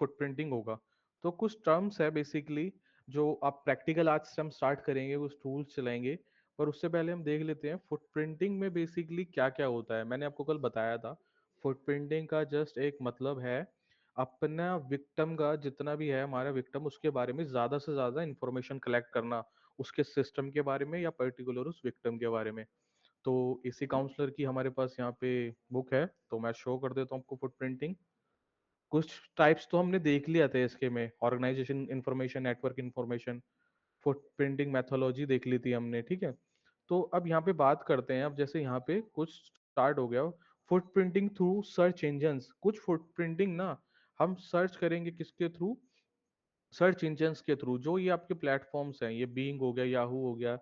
Footprinting होगा। तो कुछ टर्म्स है बेसिकली जो आप प्रैक्टिकल आज से हम स्टार्ट करेंगे, कुछ टूल्स चलाएंगे, पर उससे पहले हम देख लेते हैं फुटप्रिंटिंग में बेसिकली क्या क्या होता है। मैंने आपको कल बताया था फुटप्रिंटिंग का जस्ट एक मतलब है अपना विक्टिम का जितना भी है हमारा विक्टिम उसके बारे में ज्यादा से ज्यादा इंफॉर्मेशन कलेक्ट करना, उसके सिस्टम के बारे में या पर्टिकुलर उस विक्टिम के बारे में। तो इसी काउंसलर की हमारे पास यहाँ पे बुक है, तो मैं शो कर देता हूँ आपको फुटप्रिंटिंग। कुछ टाइप्स तो हमने देख लिया था इसके में, organisation information, network information, footprinting methodology देख ली थी हमने, ठीक है। तो अब यहाँ पे बात करते हैं, अब जैसे यहाँ पे कुछ स्टार्ट हो गया फुटप्रिंटिंग थ्रू सर्च इंजन्स। कुछ फुटप्रिंटिंग ना हम सर्च करेंगे किसके थ्रू, सर्च इंजन्स के थ्रू। जो ये आपके प्लेटफॉर्म्स हैं, ये बीइंग हो गया, याहू हो गया,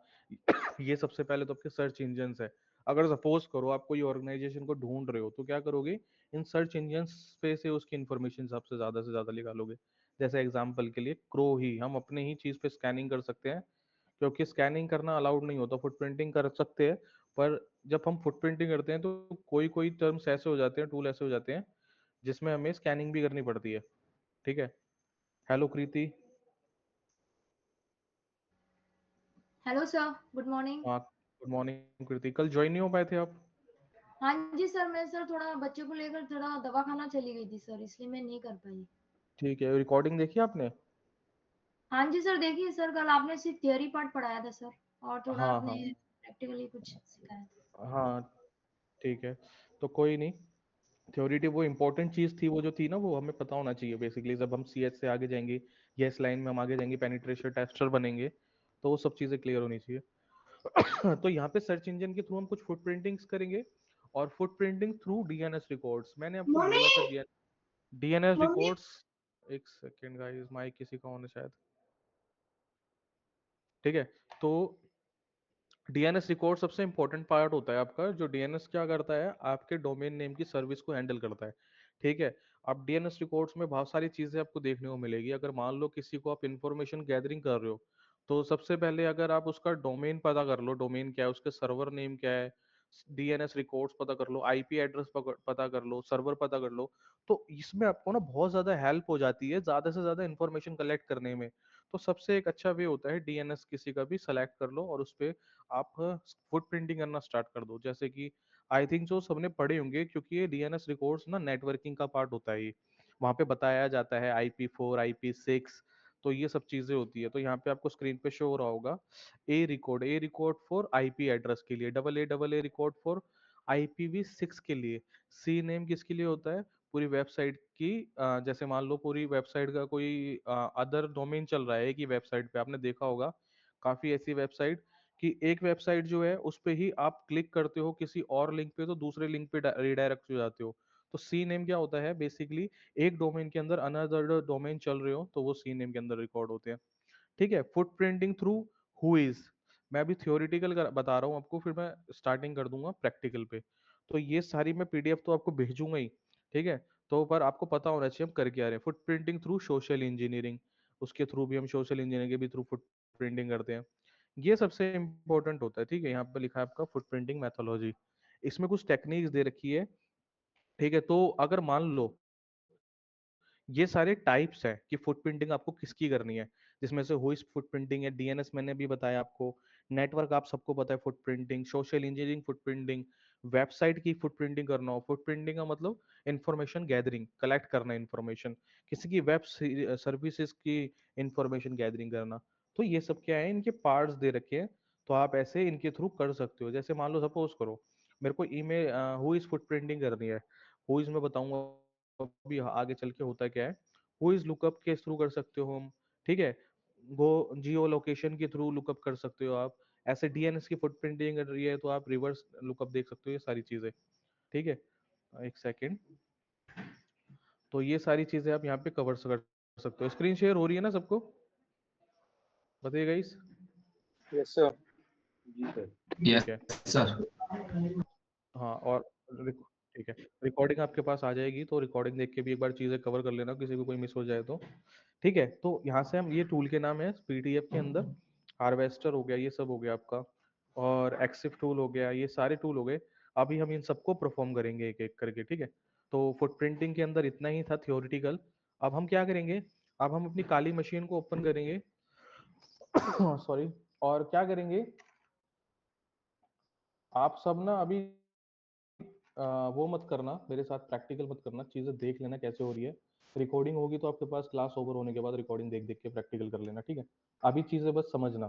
ये सबसे पहले तो आपके सर्च इंजन्स है। अगर सपोज करो आप कोई ऑर्गेनाइजेशन को ढूंढ रहे हो तो क्या करोगे, इन सर्च इंजन्स पे से उसकी इन्फॉर्मेशन सबसे ज्यादा से ज्यादा निकालोगे। जैसे एग्जांपल के लिए क्रो ही हम अपने ही चीज पे स्कैनिंग कर सकते हैं, क्योंकि स्कैनिंग करना अलाउड नहीं होता, फुटप्रिंटिंग कर सकते हैं। पर जब हम फुटप्रिंटिंग करते हैं तो कोई कोई टर्म्स ऐसे हो जाते हैं, टूल ऐसे हो जाते हैं जिसमें हमें स्कैनिंग भी करनी पड़ती है, ठीक है। Hello Kriti. Hello sir, good morning. हाँ, गुड मॉर्निंग कृति, कल ज्वाइन नहीं हो पाए थे आप? हाँ जी सर, मैं सर थोड़ा बच्चे को लेकर थोड़ा दवाखाना चली गई थी सर, इसलिए मैं नहीं कर पाई। ठीक है, रिकॉर्डिंग देखी आपने? हाँ जी सर, देखिए सर, कल आपने सिर्फ थियोरी पार्ट पढ़ाया था सर, और थोड़ा हाँ आपने हाँ प्रैक्टिकली कुछ सिखाया था। हाँ, ठीक है, तो कोई नहीं। थ्योरी वो इंपॉर्टेंट चीज थी, वो जो थी ना वो हमें पता होना चाहिए बेसिकली। जब हम सी एच से आगे जाएंगे या इस लाइन में हम आगे जाएंगे, पेनिट्रेशन टेस्टर बनेंगे, तो वो सब चीजें क्लियर होनी चाहिए। तो यहाँ पे सर्च इंजन के थ्रू हम कुछ फुटप्रिंटिंग्स करेंगे, और फुटप्रिंटिंग थ्रू डीएनएस रिकॉर्ड्स। मैंने आपको मम्मी। बोला था डीएनएस मम्मी। रिकॉर्ड्स। एक सेकेंड गाइस, माइक किसी का होना शायद, ठीक है। तो डीएनएस रिकॉर्ड सबसे इंपॉर्टेंट पार्ट होता है आपका। जो डीएनएस क्या करता है, आपके डोमेन नेम की सर्विस को हैंडल करता है, ठीक है। अब डीएनएस रिकॉर्ड्स में बहुत सारी चीजें आपको देखने को मिलेगी। अगर मान लो किसी को आप इंफॉर्मेशन गैदरिंग कर रहे हो, तो सबसे पहले अगर आप उसका डोमेन पता कर लो, डोमेन क्या है, उसके सर्वर नेम क्या है, डीएनएस रिकॉर्ड्स पता कर लो, आईपी एड्रेस पता कर लो, सर्वर पता कर लो, तो इसमें आपको ना बहुत ज्यादा हेल्प हो जाती है ज्यादा से ज्यादा इंफॉर्मेशन कलेक्ट करने में। तो सबसे एक अच्छा वे होता है डीएनएस किसी का भी सेलेक्ट कर लो और उस पे आप फुट प्रिंटिंग करना स्टार्ट कर दो। जैसे कि आई थिंक जो सबने पढ़े होंगे, क्योंकि ये डीएनएस रिकॉर्ड्स ना नेटवर्किंग का पार्ट होता है, ये वहाँ पे बताया जाता है IP4 IP6, तो ये सब चीजें होती है। तो यहाँ पे आपको स्क्रीन पे शो हो रहा होगा ए रिकॉर्ड फॉर आईपी एड्रेस के लिए, double A record for IPv6 के लिए, सी नेम किसके लिए होता है, पूरी वेबसाइट की। जैसे मान लो पूरी वेबसाइट का कोई अदर डोमेन चल रहा है कि वेबसाइट पे, आपने देखा होगा काफी ऐसी वेबसाइट कि एक वेबसाइट जो है उस पे ही आप क्लिक करते हो किसी और लिंक पे तो दूसरे लिंक पे रिडायरेक्ट हो जाते हो। तो सी नेम क्या होता है बेसिकली, एक डोमेन के अंदर अनदर डोमेन चल रहे हो तो वो सी नेम के अंदर रिकॉर्ड होते हैं, ठीक है। फुटप्रिंटिंग थ्रू हु इज, मैं अभी थियोरिटिकल बता रहा हूँ आपको, फिर मैं स्टार्टिंग कर दूंगा प्रैक्टिकल पे। तो ये सारी मैं पीडीएफ तो आपको भेजूंगा ही, ठीक है। तो पर आपको पता होना चाहिए हम कर क्या रहे हैं। फुटप्रिंटिंग थ्रू सोशल इंजीनियरिंग, उसके थ्रू भी हम सोशल इंजीनियरिंग के भी थ्रू फुटप्रिंटिंग करते हैं। ये सबसे इंपॉर्टेंट होता है, ठीक है। यहाँ पे लिखा है आपका फुटप्रिंटिंग मैथोलॉजी, इसमें कुछ टेक्निक्स दे रखी है, ठीक है। तो अगर मान लो ये सारे टाइप्स हैं कि फुटप्रिंटिंग आपको किसकी करनी है, जिसमें से हुई फुटप्रिंटिंग है, डीएनएस मैंने भी बताया आपको, नेटवर्क आप सबको पता है footprinting, social engineering footprinting, website की फुटप्रिंटिंग करना हो, फुटप्रिंटिंग का मतलब इंफॉर्मेशन गैदरिंग, कलेक्ट करना इंफॉर्मेशन, किसी की वेब सर्विसेज की इंफॉर्मेशन गैदरिंग करना। तो ये सब क्या है, इनके पार्ट्स दे रखे हैं, तो आप ऐसे इनके थ्रू कर सकते हो। जैसे मान लो सपोज करो मेरे को ईमेल हु इज फुटप्रिंटिंग करनी है, हु इज मैं बताऊंगा अभी आगे चल के होता क्या है। हु इज लुकअप के थ्रू कर सकते हो हम, ठीक है। वो जियो लोकेशन के थ्रू लुकअप कर सकते हो आप। ऐसे डीएनएस की फुटप्रिंटिंग कर रही है तो आप रिवर्स लुकअप देख सकते हो, ये सारी चीजें, ठीक है। एक सेकेंड, तो ये सारी चीजें आप यहाँ पे कवर कर सकते हो। स्क्रीन शेयर हो रही है ना सबको, बताइएगा इस, यस सर। जी सर। ठीक है। Yes sir. हाँ और ठीक है, रिकॉर्डिंग आपके पास आ जाएगी, तो रिकॉर्डिंग देख के भी एक बार चीजें कवर कर लेना, किसी को कोई मिस हो जाए तो, ठीक है। तो यहाँ से हम, ये टूल के नाम है पीडीएफ के अंदर, हार्वेस्टर हो गया, ये सब हो गया आपका, और एक्सिफ टूल हो गया, ये सारे टूल हो गए। अभी हम इन सबको परफॉर्म करेंगे एक एक करके, ठीक है। तो फुटप्रिंटिंग के अंदर इतना ही था थियोरिटिकल। अब हम क्या करेंगे, अब हम अपनी काली मशीन को ओपन करेंगे सॉरी, और क्या करेंगे, आप सब ना अभी वो मत करना मेरे साथ, प्रैक्टिकल मत करना, चीजें देख लेना कैसे हो रही है। रिकॉर्डिंग होगी तो आपके पास क्लास ओवर होने के बाद रिकॉर्डिंग देख देख के प्रैक्टिकल कर लेना, ठीक है। अभी चीजें बस समझना।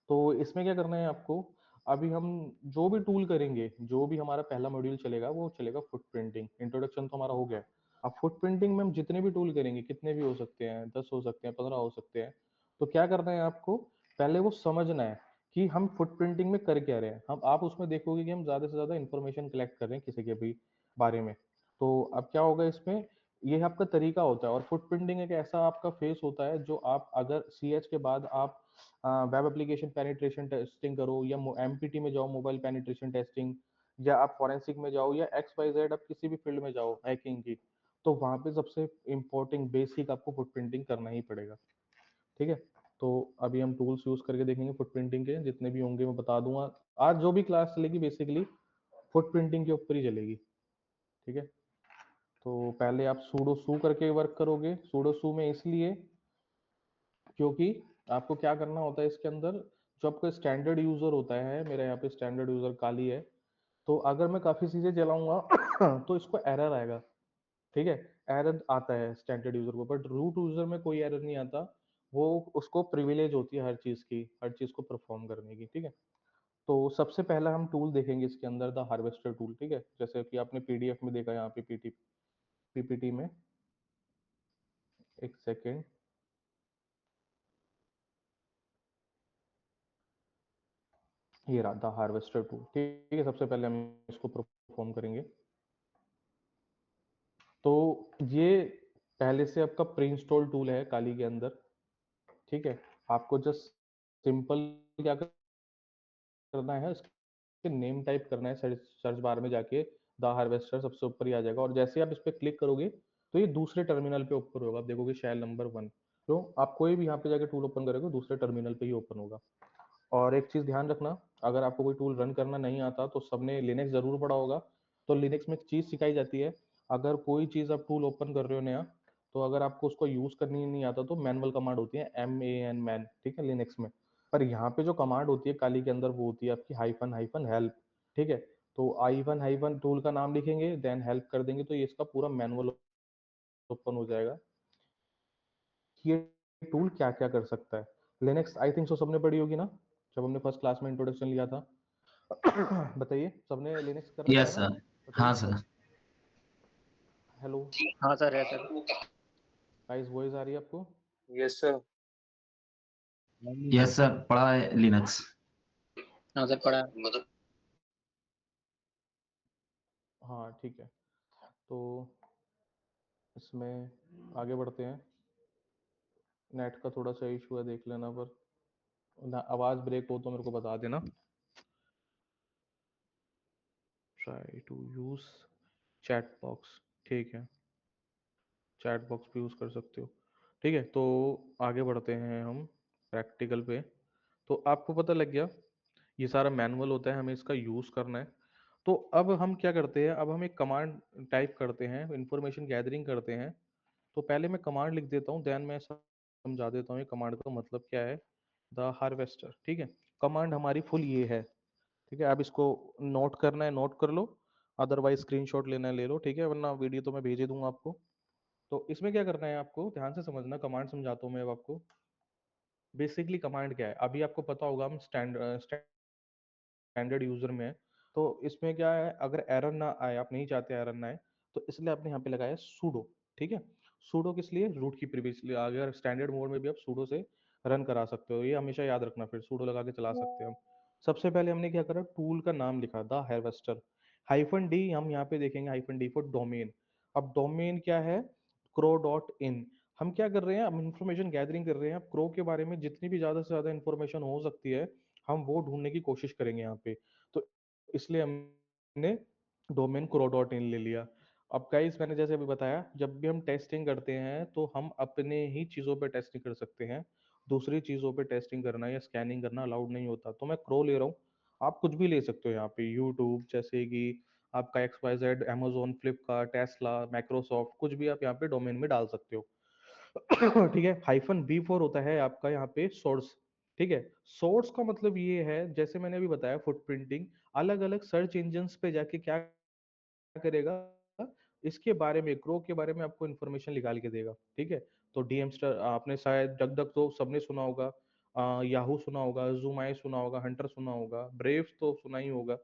तो इसमें क्या करना है आपको, अभी हम जो भी टूल करेंगे, जो भी हमारा पहला मॉड्यूल चलेगा वो चलेगा फुटप्रिंटिंग। इंट्रोडक्शन तो हमारा हो गया। अब फुटप्रिंटिंग में हम जितने भी टूल करेंगे, कितने भी हो सकते हैं, 10 हो सकते हैं, 15 हो सकते हैं, तो क्या करना है आपको, पहले वो समझना है कि हम फुटप्रिंटिंग में कर क्या रहे हैं। हम आप उसमें देखोगे कि हम ज्यादा से ज्यादा इंफॉर्मेशन कलेक्ट कर रहे हैं किसी के भी बारे में। तो अब क्या होगा इसमें, ये आपका तरीका होता है। और फुटप्रिंटिंग एक ऐसा आपका फेस होता है जो आप अगर सीएच के बाद आप वेब एप्लीकेशन पेनिट्रेशन टेस्टिंग करो, या एमपीटी में जाओ, मोबाइल पेनिट्रेशन टेस्टिंग, या आप फॉरेंसिक में जाओ, या एक्स वाई जेड, आप किसी भी फील्ड में जाओ हैकिंग की, तो वहां पे सबसे इंपॉर्टेंट बेसिक आपको फुटप्रिंटिंग करना ही पड़ेगा, ठीक है। तो अभी हम टूल्स यूज करके देखेंगे फुटप्रिंटिंग के, जितने भी होंगे मैं बता दूंगा। आज जो भी क्लास चलेगी बेसिकली फुटप्रिंटिंग के ऊपर ही चलेगी, ठीक है। तो पहले आप सूडो सू करके वर्क करोगे। सूडो सू में इसलिए क्योंकि आपको क्या करना होता है इसके अंदर, जो आपका स्टैंडर्ड यूजर होता है, मेरा यहाँ पे स्टैंडर्ड यूजर काली है, तो अगर मैं काफी चीजें चलाऊंगा तो इसको एरर आएगा, ठीक है। एरर आता है स्टैंडर्ड यूजर को, बट रूट यूजर में कोई एरर नहीं आता। वो उसको प्रिविलेज होती है हर चीज की, हर चीज को परफॉर्म करने की, ठीक है। तो सबसे पहला हम टूल देखेंगे इसके अंदर, द हार्वेस्टर टूल, ठीक है। जैसे कि आपने पीडीएफ में देखा, यहाँ पे पीपीटी में, एक सेकेंड, ये रहा द हार्वेस्टर टूल, ठीक है। सबसे पहले हम इसको परफॉर्म करेंगे। तो ये पहले से आपका प्री इंस्टॉल टूल है काली के अंदर, ठीक है। आपको जस्ट सिंपल क्या करना है, उसके नेम टाइप करना है, सर्च सर्च बार में जाके द हार्वेस्टर सबसे ऊपर ही आ जाएगा, और जैसे आप इस पर क्लिक करोगे तो ये दूसरे टर्मिनल पे ऊपर होगा, आप देखोगे शैल नंबर 1। तो आप कोई भी यहाँ पे जाके टूल ओपन करोगे दूसरे टर्मिनल पे ही ओपन होगा। और एक चीज ध्यान रखना, अगर आपको कोई टूल रन करना नहीं आता, तो सबने लिनक्स जरूर पढ़ा होगा। तो लिनक्स में एक चीज सिखाई जाती है, अगर कोई चीज आप टूल ओपन कर रहे हो नया, तो अगर आपको उसको यूज करनी नहीं आता तो मैनुअल कमांड होती है, MAN मैन, ठीक है, लिनक्स में। पर यहाँ पे जो कमांड होती है काली के अंदर, वो होती है आपकी हाइफन हाइफन हेल्प, ठीक है। तो हाइफन हाइफन टूल का नाम लिखेंगे, देन हेल्प कर देंगे, तो ये इसका पूरा मैनुअल ओपन हो जाएगा कि ये टूल क्या क्या कर सकता है। लिनक्स आई थिंक सो सबने पढ़ी होगी ना, जब हमने फर्स्ट क्लास में इंट्रोडक्शन लिया था। बताइए, सबने लिनक्स कर रखा है यस ना, सर। हाँ बताइए। सर। हेलो हाँ सर, है सर। गाइस, वॉइस आ रही है आपको? Yes sir. यस सर, पढ़ा है लिनक्स। हाँ सर, पढ़ा है। हाँ ठीक है। तो इसमें आगे बढ़ते हैं। नेट का थोड़ा सा इशू है, देख लेना, पर ना आवाज ब्रेक हो तो मेरे को बता देना। Try to use chat box, ठीक है, चैट बॉक्स भी यूज कर सकते हो, ठीक है। तो आगे बढ़ते हैं हम प्रैक्टिकल पे। तो आपको पता लग गया ये सारा मैनुअल होता है, हमें इसका यूज करना है। तो अब हम क्या करते हैं, अब हम एक कमांड टाइप करते हैं, इंफॉर्मेशन गैदरिंग करते हैं। तो पहले मैं कमांड लिख देता हूँ, देन मैं समझा देता हूँ ये कमांड का मतलब क्या है। द हार्वेस्टर, ठीक है। कमांड हमारी फुल ये है, ठीक है। अब इसको नोट करना है, नोट कर लो, अदरवाइज स्क्रीनशॉट लेना है ले लो, ठीक है, वरना वीडियो तो मैं भेज ही दूंगा आपको। तो इसमें क्या करना है आपको, ध्यान से समझना, कमांड समझाता हूँ मैं अब आपको। बेसिकली कमांड क्या है, अभी आपको पता होगा हम स्टैंडर्ड यूजर में है। तो इसमें क्या है, अगर एरर ना आए, आप नहीं चाहते एरर ना आए, तो इसलिए आपने यहाँ पे लगाया सूडो, ठीक है। सूडो किस लिए, रूट की प्रीवियसली, अगर स्टैंडर्ड मोड में भी आप सूडो से रन करा सकते हो, ये हमेशा याद रखना, फिर सूडो लगा के चला सकते हैं हम। सबसे पहले हमने क्या करा, टूल का नाम लिखा द हार्वेस्टर। हाइफन डी हम यहाँ पे देखेंगे, हाइफन डी फॉर डोमेन। अब डोमेन क्या है, crow.in। हम क्या कर रहे हैं, हम इंफॉर्मेशन गैदरिंग कर रहे हैं। अब क्रो के बारे में जितनी भी ज्यादा से ज्यादा इंफॉर्मेशन हो सकती है, हम वो ढूंढने की कोशिश करेंगे यहाँ पे। तो इसलिए हमने डोमेन crow.in ले लिया। अब गाइस, मैंने जैसे अभी बताया, जब भी हम टेस्टिंग करते हैं तो हम अपने ही चीजों पे टेस्टिंग कर सकते हैं, दूसरी चीजों पे टेस्टिंग करना या स्कैनिंग करना अलाउड नहीं होता। तो मैं क्रो ले रहा हूँ, आप कुछ भी ले सकते हो यहाँ पे, यूट्यूब, जैसे कि आपका XYZ, Amazon, Flipkart, Tesla, Microsoft, कुछ भी आप यहाँ पे डोमेन में डाल सकते हो। ठीक है। -B4 होता है आपका यहाँ पे सोर्स। ठीक है। सोर्स का मतलब ये है, जैसे मैंने अभी बताया, फुटप्रिंटिंग अलग अलग सर्च इंजन्स पे जाके क्या करेगा, इसके बारे में, क्रो के बारे में आपको इन्फॉर्मेशन निकाल के देगा। ठीक है। तो डीएम स्टार आपने शायद, डक डक तो सबने सुना होगा, याहू सुना होगा, जूमाई सुना होगा, हंटर सुना होगा, ब्रेव तो सुना ही होगा।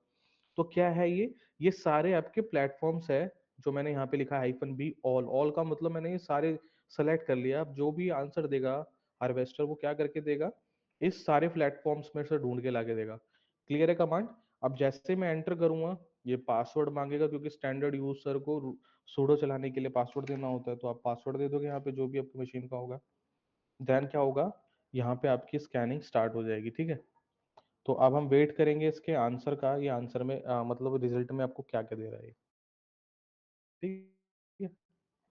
तो क्या है ये सारे आपके प्लेटफॉर्म्स है, जो मैंने यहाँ पे लिखा है -B ऑल। ऑल का मतलब मैंने ये सारे सेलेक्ट कर लिया। अब जो भी आंसर देगा हार्वेस्टर, वो क्या करके देगा, इस सारे प्लेटफॉर्म्स में से ढूंढ के लाके देगा। क्लियर है कमांड? अब जैसे मैं एंटर करूंगा, ये पासवर्ड मांगेगा, क्योंकि स्टैंडर्ड यूजर को सूडो चलाने के लिए पासवर्ड देना होता है, तो आप पासवर्ड दे दोगे यहाँ पे, जो भी आपकी मशीन का होगा। देन क्या होगा, यहाँ पे आपकी स्कैनिंग स्टार्ट हो जाएगी। ठीक है। तो अब हम वेट करेंगे इसके आंसर का, ये आंसर में मतलब रिजल्ट में आपको क्या क्या दे रहा है। ठीक है।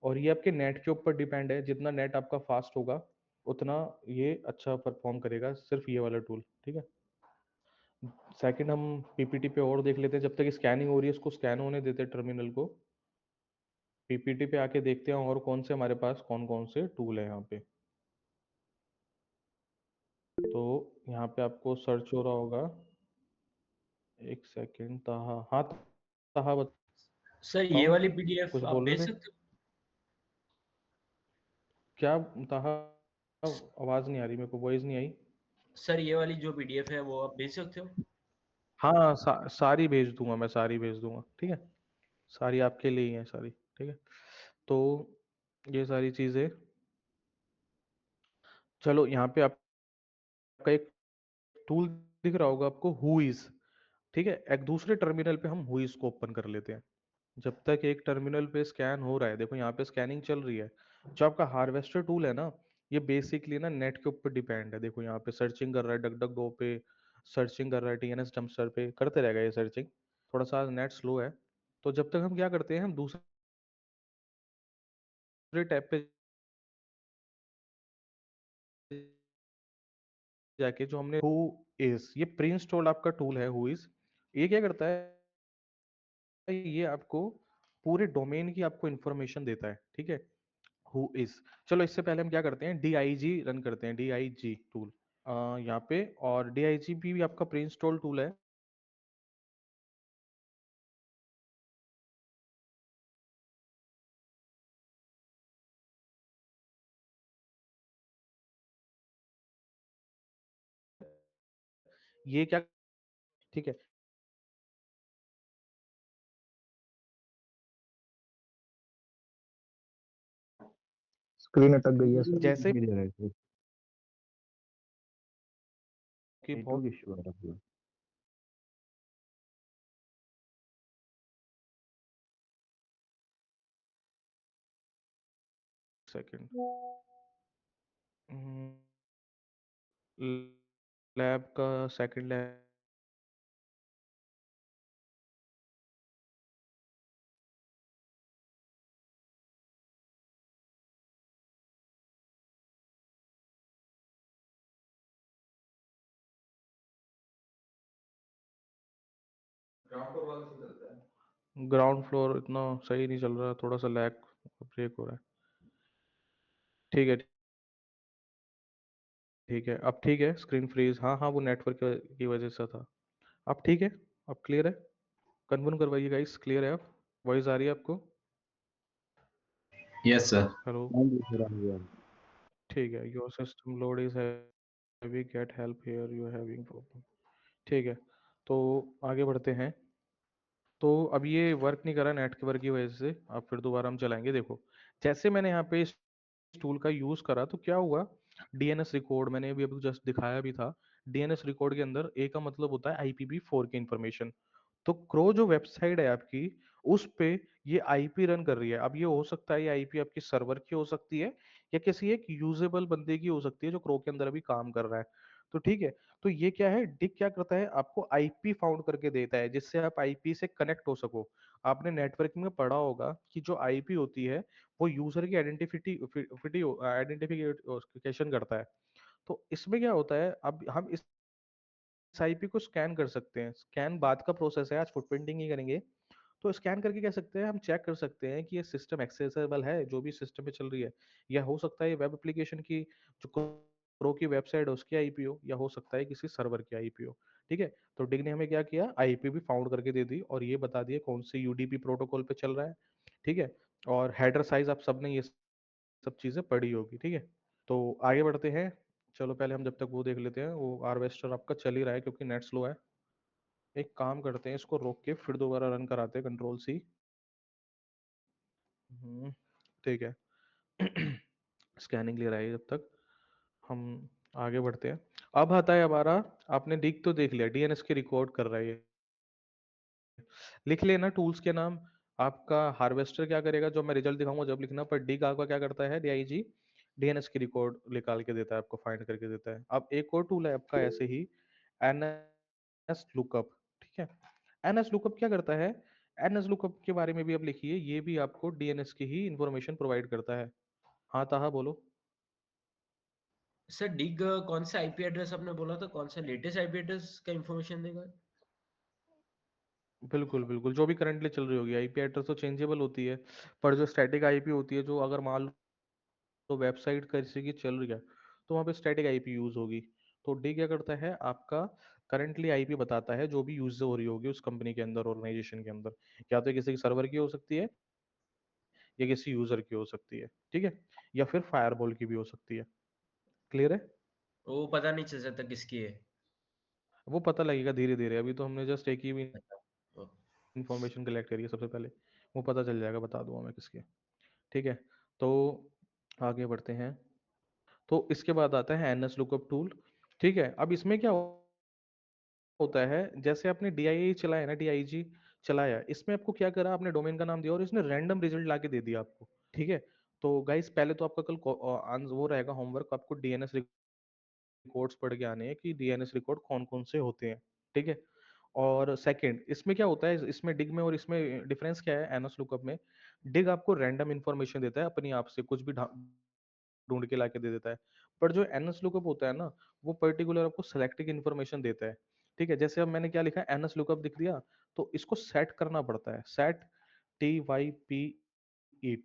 और ये आपके नेट के ऊपर डिपेंड है, जितना नेट आपका फास्ट होगा उतना ये अच्छा परफॉर्म करेगा, सिर्फ ये वाला टूल। ठीक है। सेकंड हम पीपीटी पे और देख लेते हैं, जब तक स्कैनिंग हो रही है इसको स्कैन होने देते हैं टर्मिनल को। पीपीटी पे आके देखते हैं और कौन से हमारे पास कौन कौन से टूल है यहाँ पे। तो यहाँ पे आपको सर्च हो रहा होगा, एक सेकेंड। ताहा, हाँ ताहा सर ये बताओ, वाली पीडीएफ कुछ आप बोल भेज रहे थे सकते हो? क्या? ताहा, आवाज नहीं आ रही मेरे को, वॉइस नहीं आई। सर ये वाली जो पीडीएफ है वो आप भेज सकते हो? हाँ सारी भेज दूंगा, मैं सारी भेज दूंगा। ठीक है। सारी आपके लिए ही है सारी। ठीक है। तो ये सारी चीजें, चलो यहाँ पे आपका एक टूल दिख रहा होगा आपको, हु इज। ठीक है। एक दूसरे टर्मिनल पे हम हुईस को ओपन कर लेते हैं। जब तक एक टर्मिनल पे स्कैन हो रहा है, देखो यहाँ पे स्कैनिंग चल रही है। जो आपका हार्वेस्टर टूल है ना, ये बेसिकली ना नेट के ऊपर डिपेंड है। देखो यहाँ पे सर्चिंग कर रहा है, डक डक गो पे सर्चिंग कर रहा है, टीएनएस डंपस्टर पे करते रहेगा ये सर्चिंग। थोड़ा सा नेट स्लो है। तो जब तक हम क्या करते हैं, हम दूसरे टैब पे जाके, जो हमने हु इज, ये प्री इंस्टॉल्ड आपका टूल है हु इज। ये क्या करता है, ये आपको पूरे डोमेन की आपको इंफॉर्मेशन देता है। ठीक है। Who is. चलो इससे पहले हम क्या करते हैं, DIG रन करते हैं, DIG टूल यहाँ पे। और DIG भी आपका प्री इंस्टॉल टूल है। ये क्या, ठीक है, स्क्रीन अटक गई है सर, जैसे नहीं दे रहा है सर। कि नेटवर्क बहुत इशू आ रहा है। सेकंड, लैब का सेकंड लैब ग्राउंड फ्लोर इतना सही नहीं चल रहा, थोड़ा सा लैग ब्रेक हो रहा है। ठीक है। ठीक है, अब ठीक है। स्क्रीन फ्रीज, हाँ हाँ, वो नेटवर्क की वजह से था। अब ठीक है, अब क्लियर है। कन्फर्म करवाइए गाइस, क्लियर है? अब वॉइस आ रही है आपको? Yes sir. हेलो। हाँ जी सर, आ गया। ठीक है। Your system load is heavy, get help here, you having problem. ठीक है। तो आगे बढ़ते हैं। तो अब ये वर्क नहीं कर रहा नेट के वर्क की वजह से, अब फिर दोबारा हम चलाएंगे। देखो, जैसे मैंने यहाँ पे इस टूल का यूज करा तो क्या हुआ, डीएनएस रिकॉर्ड मैंने अभी जस्ट दिखाया भी था। डीएनएस रिकॉर्ड के अंदर ए का मतलब होता है IPv4 की इंफॉर्मेशन। तो क्रो जो वेबसाइट है आपकी, उस पे ये आईपी रन कर रही है। अब ये हो सकता है, ये आईपी आपकी सर्वर की हो सकती है, या किसी एक यूजेबल बंदे की हो सकती है जो क्रो के अंदर अभी काम कर रहा है। तो ठीक है। तो ये क्या है, डिक क्या करता है, आपको आईपी फाउंड करके देता है, जिससे आप आईपी से कनेक्ट हो सको। आपने नेटवर्किंग में पढ़ा होगा कि जो आईपी होती है, वो यूजर की आइडेंटिफिकेशन करता है। तो इसमें क्या होता है, अब हम इस आईपी को स्कैन कर सकते हैं। स्कैन बाद का प्रोसेस है, आज फुटप्रिंटिंग ही करेंगे। तो स्कैन करके कह सकते हैं हम चेक कर सकते हैं कि ये सिस्टम एक्सेसिबल है, जो भी सिस्टम पे चल रही है, या हो सकता है ये वेब एप्लीकेशन की जो क्रो की वेबसाइट है उसकी आईपी हो, या हो सकता है किसी सर्वर की आईपी हो। ठीक है, तो डिग ने हमें क्या किया, आईपी भी फाउंड करके दे दी और ये बता दिया कौन से यूडीपी प्रोटोकॉल पे चल रहा है। ठीक है, और हेडर साइज आप सबने ये सब चीजें पढ़ी होगी। ठीक है, तो आगे बढ़ते हैं। चलो पहले हम जब तक वो देख लेते हैं, वो हार्वेस्टर आपका चल ही रहा है क्योंकि नेट स्लो है। एक काम करते हैं, इसको रोक के फिर दोबारा रन कराते हैं, कंट्रोल सी। ठीक है। स्कैनिंग ले रहा है जब तक, हम आगे बढ़ते हैं। अब आता है हमारा, आपने डिग तो देख लिया, डीएनएस की रिकॉर्ड कर रहा है ये। लिख लेना टूल्स के नाम। आपका हार्वेस्टर क्या करेगा, जो मैं रिजल्ट दिखाऊंगा जब लिखना, पर डिग आपका क्या करता है, डीआईजी डीएनएस की रिकॉर्ड निकाल के देता है आपको, फाइंड करके देता है। अब एक और टूल है आपका ऐसे ही, एनएस लुकअप। ठीक है, एनएस लुकअप क्या करता है, एनएस लुकअप के बारे में भी अब लिखिए, ये भी आपको डीएनएस की ही इंफॉर्मेशन प्रोवाइड करता है। हाँ ताहा बोलो। सर डिग कौन सा आईपी एड्रेस आपने बोला था, कौन सा लेटेस्ट आईपी एड्रेस का इंफॉर्मेशन देगा? बिल्कुल बिल्कुल, जो भी करंटली चल रही होगी, आईपी एड्रेस तो चेंजेबल होती है, पर जो स्टैटिक आईपी होती है, जो अगर मान लो वेबसाइट किसी की चल रही है तो वहाँ पे स्टैटिक आईपी यूज होगी। तो डी क्या करता है, आपका करंटली आईपी बताता है जो भी यूज हो रही होगी उस कंपनी के अंदर, ऑर्गेनाइजेशन के अंदर, या तो किसी की सर्वर की हो सकती है या किसी यूजर की हो सकती है। ठीक है, या फिर फायरवॉल की भी हो सकती है। क्लियर है? वो पता नहीं चल सकता किसकी है। वो पता लगेगा धीरे धीरे, अभी तो हमने जस्ट एक ही ओ, इन्फॉर्मेशन कलेक्ट करी है सबसे पहले, वो पता चल जाएगा, बता दूंगा मैं किसके। ठीक है, तो आगे बढ़ते हैं। तो इसके बाद आता है एनएस लुकअप टूल। ठीक है, अब इसमें क्या होता है, जैसे आपने DIA चलाया ना, DIG चलाया, इसमें आपको क्या करा, आपने डोमेन का नाम दिया और इसने रैंडम रिजल्ट लाके दे दिया आपको। ठीक है, तो गाइस पहले तो आपका कल वो रहेगा होमवर्क, आपको डीएनएस रिकॉर्ड्स पढ़ के आने हैं कि डीएनएस रिकॉर्ड कौन कौन से होते हैं। ठीक है, और सेकंड इसमें क्या होता है, इसमें डिग में और इसमें डिफरेंस क्या है, एनएस लुकअप में डिग आपको रैंडम इंफॉर्मेशन देता है, अपनी आप से कुछ भी ढूंढ के लाके दे देता है। पर जो एनएस लुकअप होता है ना, वो पर्टिकुलर आपको सेलेक्टिव इन्फॉर्मेशन देता है। ठीक है, जैसे अब मैंने क्या लिखा है, एनएस लुकअप दिख दिया, तो इसको सेट करना पड़ता है, सेट TYPE,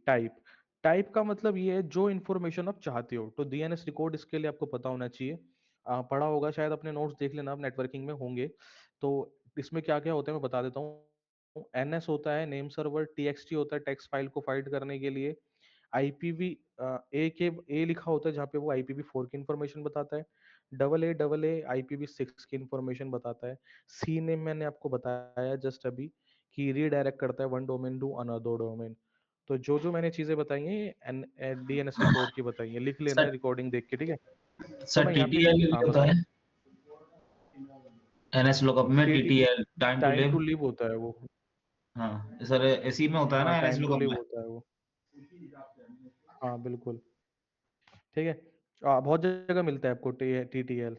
टाइप। टाइप का मतलब ये है जो इन्फॉर्मेशन आप चाहते हो, तो डीएनएस रिकॉर्ड इसके लिए आपको पता होना चाहिए। पढ़ा होगा शायद, अपने नोट्स देख लेना, आप नेटवर्किंग में होंगे। तो इसमें क्या क्या होता है मैं बता देता हूँ। एनएस होता है नेम सर्वर, टीएक्सटी होता है टेक्स्ट फाइल को फाइंड करने के लिए, आईपीवी ए लिखा होता है जहाँ पे वो IPv4 की इंफॉर्मेशन बताता है, AA IPv6 की इंफॉर्मेशन बताता है, सी नेम मैंने आपको बताया जस्ट अभी कि रीडायरेक्ट करता है one domain to another domain. तो जो जो मैंने चीजें बताई हैं डीएनएस रिकॉर्ड की बताई हैं, लिख लेना सर रिकॉर्डिंग देख के। ठीक है, तो सर मैं यहाँ पे, टीटीएल हाँ होता बताओ। है एनएस लुकअप में TTL time to time to live. Live होता है वो। हाँ सर इसी में होता है हाँ ना NS time to lookup live में। होता है वो। हाँ बिल्कुल। ठीक है, बहुत जगह मिलता है आपको TTL।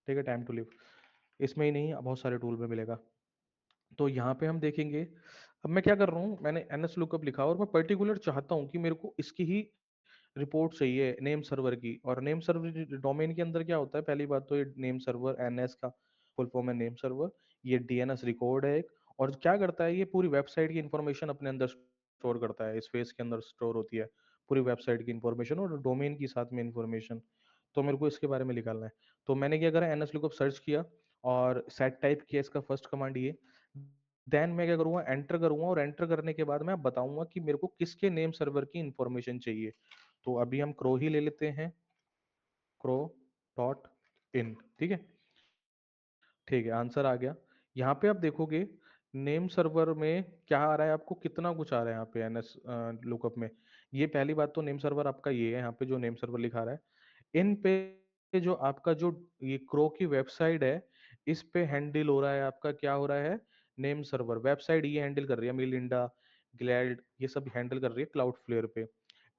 ठीक है, टाइम टू लिव, इसमें ही नहीं बहुत सारे टूल में मिलेगा। तो यहाँ पे हम देखेंगे, अब मैं क्या कर रहा हूँ, मैंने एनएस लुकअप लिखा और मैं पर्टिकुलर चाहता हूँ कि मेरे को इसकी ही रिपोर्ट चाहिए नेम सर्वर की। और नेम सर्वर डोमेन के अंदर क्या होता है, पहली बात तो ये नेम सर्वर एनएस का फुल फॉर्म है नेम सर्वर, ये डीएनएस रिकॉर्ड है एक। और क्या करता है, ये पूरी वेबसाइट की इंफॉर्मेशन अपने अंदर स्टोर करता है, स्पेस के अंदर स्टोर होती है पूरी वेबसाइट की इंफॉर्मेशन और डोमेन की साथ में इंफॉर्मेशन। तो मेरे को इसके बारे में निकालना है। तो मैंने क्या करा, एनएस लुकअप सर्च किया और सेट टाइप किया, इसका फर्स्ट कमांड ये। देन मैं क्या करूंगा, एंटर करूंगा, और एंटर करने के बाद मैं बताऊंगा कि मेरे को किसके नेम सर्वर की इंफॉर्मेशन चाहिए। तो अभी हम क्रो ही ले लेते हैं, crow.in। ठीक है, ठीक है, आंसर आ गया। यहाँ पे आप देखोगे नेम सर्वर में क्या आ रहा है, आपको कितना कुछ आ रहा है यहाँ पे एनएस लुकअप में। ये पहली बात तो नेम सर्वर आपका ये है, यहाँ पे जो नेम सर्वर लिखा रहा है, इन पे जो आपका जो ये क्रो की वेबसाइट है, इस पे हैंडल हो रहा है आपका, क्या हो रहा है, नेम सर्वर वेबसाइट ये हैंडल कर रही है, मिलिंडा, ग्लैड, ये सब हैंडल कर रही है क्लाउडफ्लेयर पे।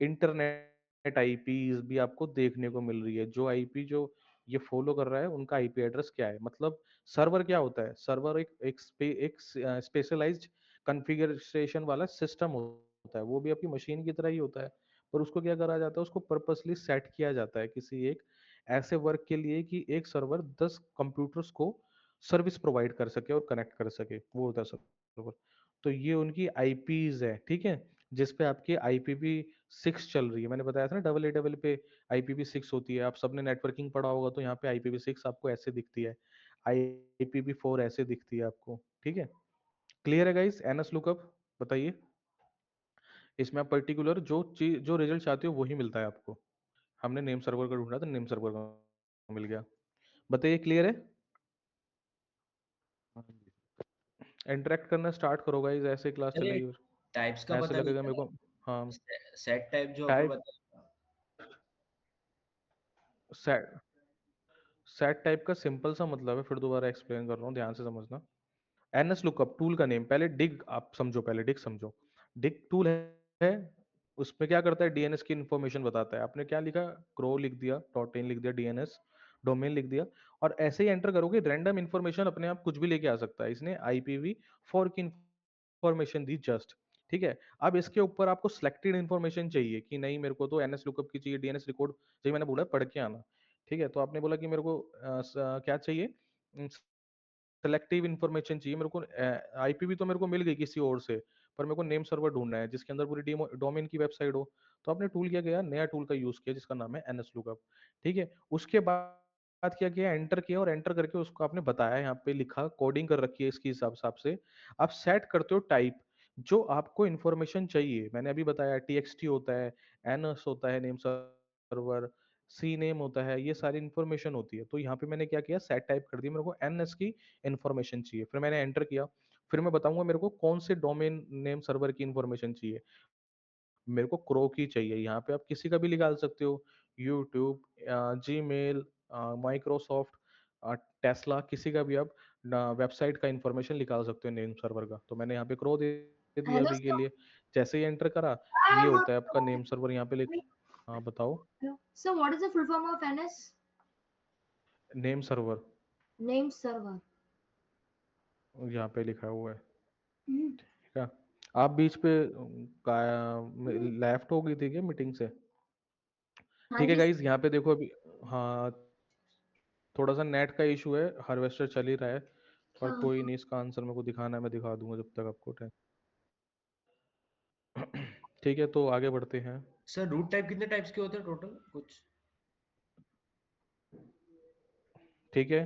इंटरनेट आईपीज भी आपको देखने को मिल रही है, जो आईपी जो ये फॉलो कर रहा है उनका आईपी एड्रेस क्या है। मतलब सर्वर क्या होता है, सर्वर एक स्पेशलाइज्ड कॉन्फ़िगरेशन वाला सिस्टम होता है, वो भी आपकी मशीन की तरह ही होता है, पर उसको क्या करा जाता है, उसको पर्पसली सेट किया जाता है किसी एक ऐसे वर्क के लिए कि एक सर्वर 10 कंप्यूटर्स को सर्विस प्रोवाइड कर सके और कनेक्ट कर सके, वो होता है सर्वर। तो ये उनकी आईपीज है, ठीक है, जिस पे आपकी IPv6 चल रही है। मैंने बताया था ना, 888 पे IPv6 होती है। आप सबने नेटवर्किंग पढ़ा होगा, तो यहाँ पे IPv6 आपको ऐसे दिखती है, IPv4 ऐसे दिखती है आपको, ठीक है। क्लियर है गाइस? एनएस लुकअप बताइए, इसमें आप पर्टिकुलर जो चीज जो रिजल्ट चाहते हो वही मिलता है आपको। हमने नेम सर्वर का ढूंढा तो नेम सर्वर का मिल गया। बताइए, क्लियर है? हाँ जी। इंटरेक्ट करना स्टार्ट करो गाइस, ऐसे क्लास अरे चलेगी। टाइप्स का ऐसे पता नहीं लगेगा मेरे को। हाँ, चला, सेट टाइप जो आपने टाइप बताया। सेट सेट टाइप का सिंपल सा मतलब है, फिर दोबारा एक्सप्लेन कर रहा हूँ, ध्यान से समझना। एनएस लुकअप टूल का नेम, पहले डिग आप समझो, पहले डिग समझो। डिग टूल है, उसमें क्या करता है, डीएनएस की इंफॉर्मेशन बताता है। आपने क्या लिखा, क्रो लिख दिया, .in लिख दिया, डीएनएस डोमेन लिख दिया, और ऐसे ही एंटर करोगे, रैंडम इंफॉर्मेशन अपने आप कुछ भी लेके आ सकता है। इसने IPv4 की इंफॉर्मेशन दी जस्ट, ठीक है। अब इसके ऊपर आपको सिलेक्टेड इंफॉर्मेशन चाहिए कि नहीं, मेरे को तो एनएस लुकअप की चाहिए, डीएनएस रिकॉर्ड चाहिए, मैंने बोला पढ़ के आना, ठीक है। तो आपने बोला कि मेरे को क्या चाहिए, सेलेक्टिव इन्फॉर्मेशन चाहिए मेरे को। IPv तो मेरे को मिल गई किसी और से, पर मेरे को नेम सर्वर ढूंढना है जिसके अंदर पूरी डोमेन की वेबसाइट हो। तो आपने टूल क्या किया, नया टूल का यूज किया जिसका नाम है एनएस लुकअप, ठीक है। उसके बाद क्या किया, एंटर किया, और एंटर करके उसको आपने बताया, यहाँ पे लिखा, कोडिंग कर रखी है इसकी हिसाब से। आप सेट करते हो टाइप जो आपको इन्फॉर्मेशन चाहिए। मैंने अभी बताया, TXT होता है, एनएस होता है नेम सर्वर, सी नेम होता है, ये सारी इन्फॉर्मेशन होती है। तो यहाँ पे मैंने क्या किया, सेट टाइप कर दिया, मेरे को एनएस की इन्फॉर्मेशन चाहिए, फिर मैंने एंटर किया। फिर मैं बताऊंगा मेरे को कौन से डोमेन नेम सर्वर की इन्फॉर्मेशन चाहिए। मेरे को क्रो की चाहिए, यहाँ पे आप किसी का भी निकाल सकते हो, यूट्यूब, जीमेल, माइक्रोसॉफ्ट, टेस्ला, किसी का भी आप वेबसाइट का इंफॉर्मेशन निकाल सकते हो नेम सर्वर का। तो मैंने यहाँ पे क्रो दे दिया हेलो अभी के सर। लिए। जैसे ही एंटर करा, ये होता है आपका नेम सर्वर, यहाँ पे लिख। हाँ बताओ। Sir what is the full form of NS? Name server name server. यहाँ पे लिखा हुआ है, ठीक है। आप बीच पे लेफ्ट हो गई थी क्या मीटिंग से? हाँ ठीक है जी गाइज, सर। यहाँ पे देखो अभी। हाँ, थोड़ा सा नेट का इशू है, हार्वेस्टर चल ही रहा है, पर हाँ कोई नहीं, इसका आंसर मेरे को दिखाना है, मैं दिखा दूंगा जब तक आपको टाइम। ठीक है, तो आगे बढ़ते हैं। सर रूट टाइप कितने टाइप्स के होते हैं टोटल कुछ? ठीक है,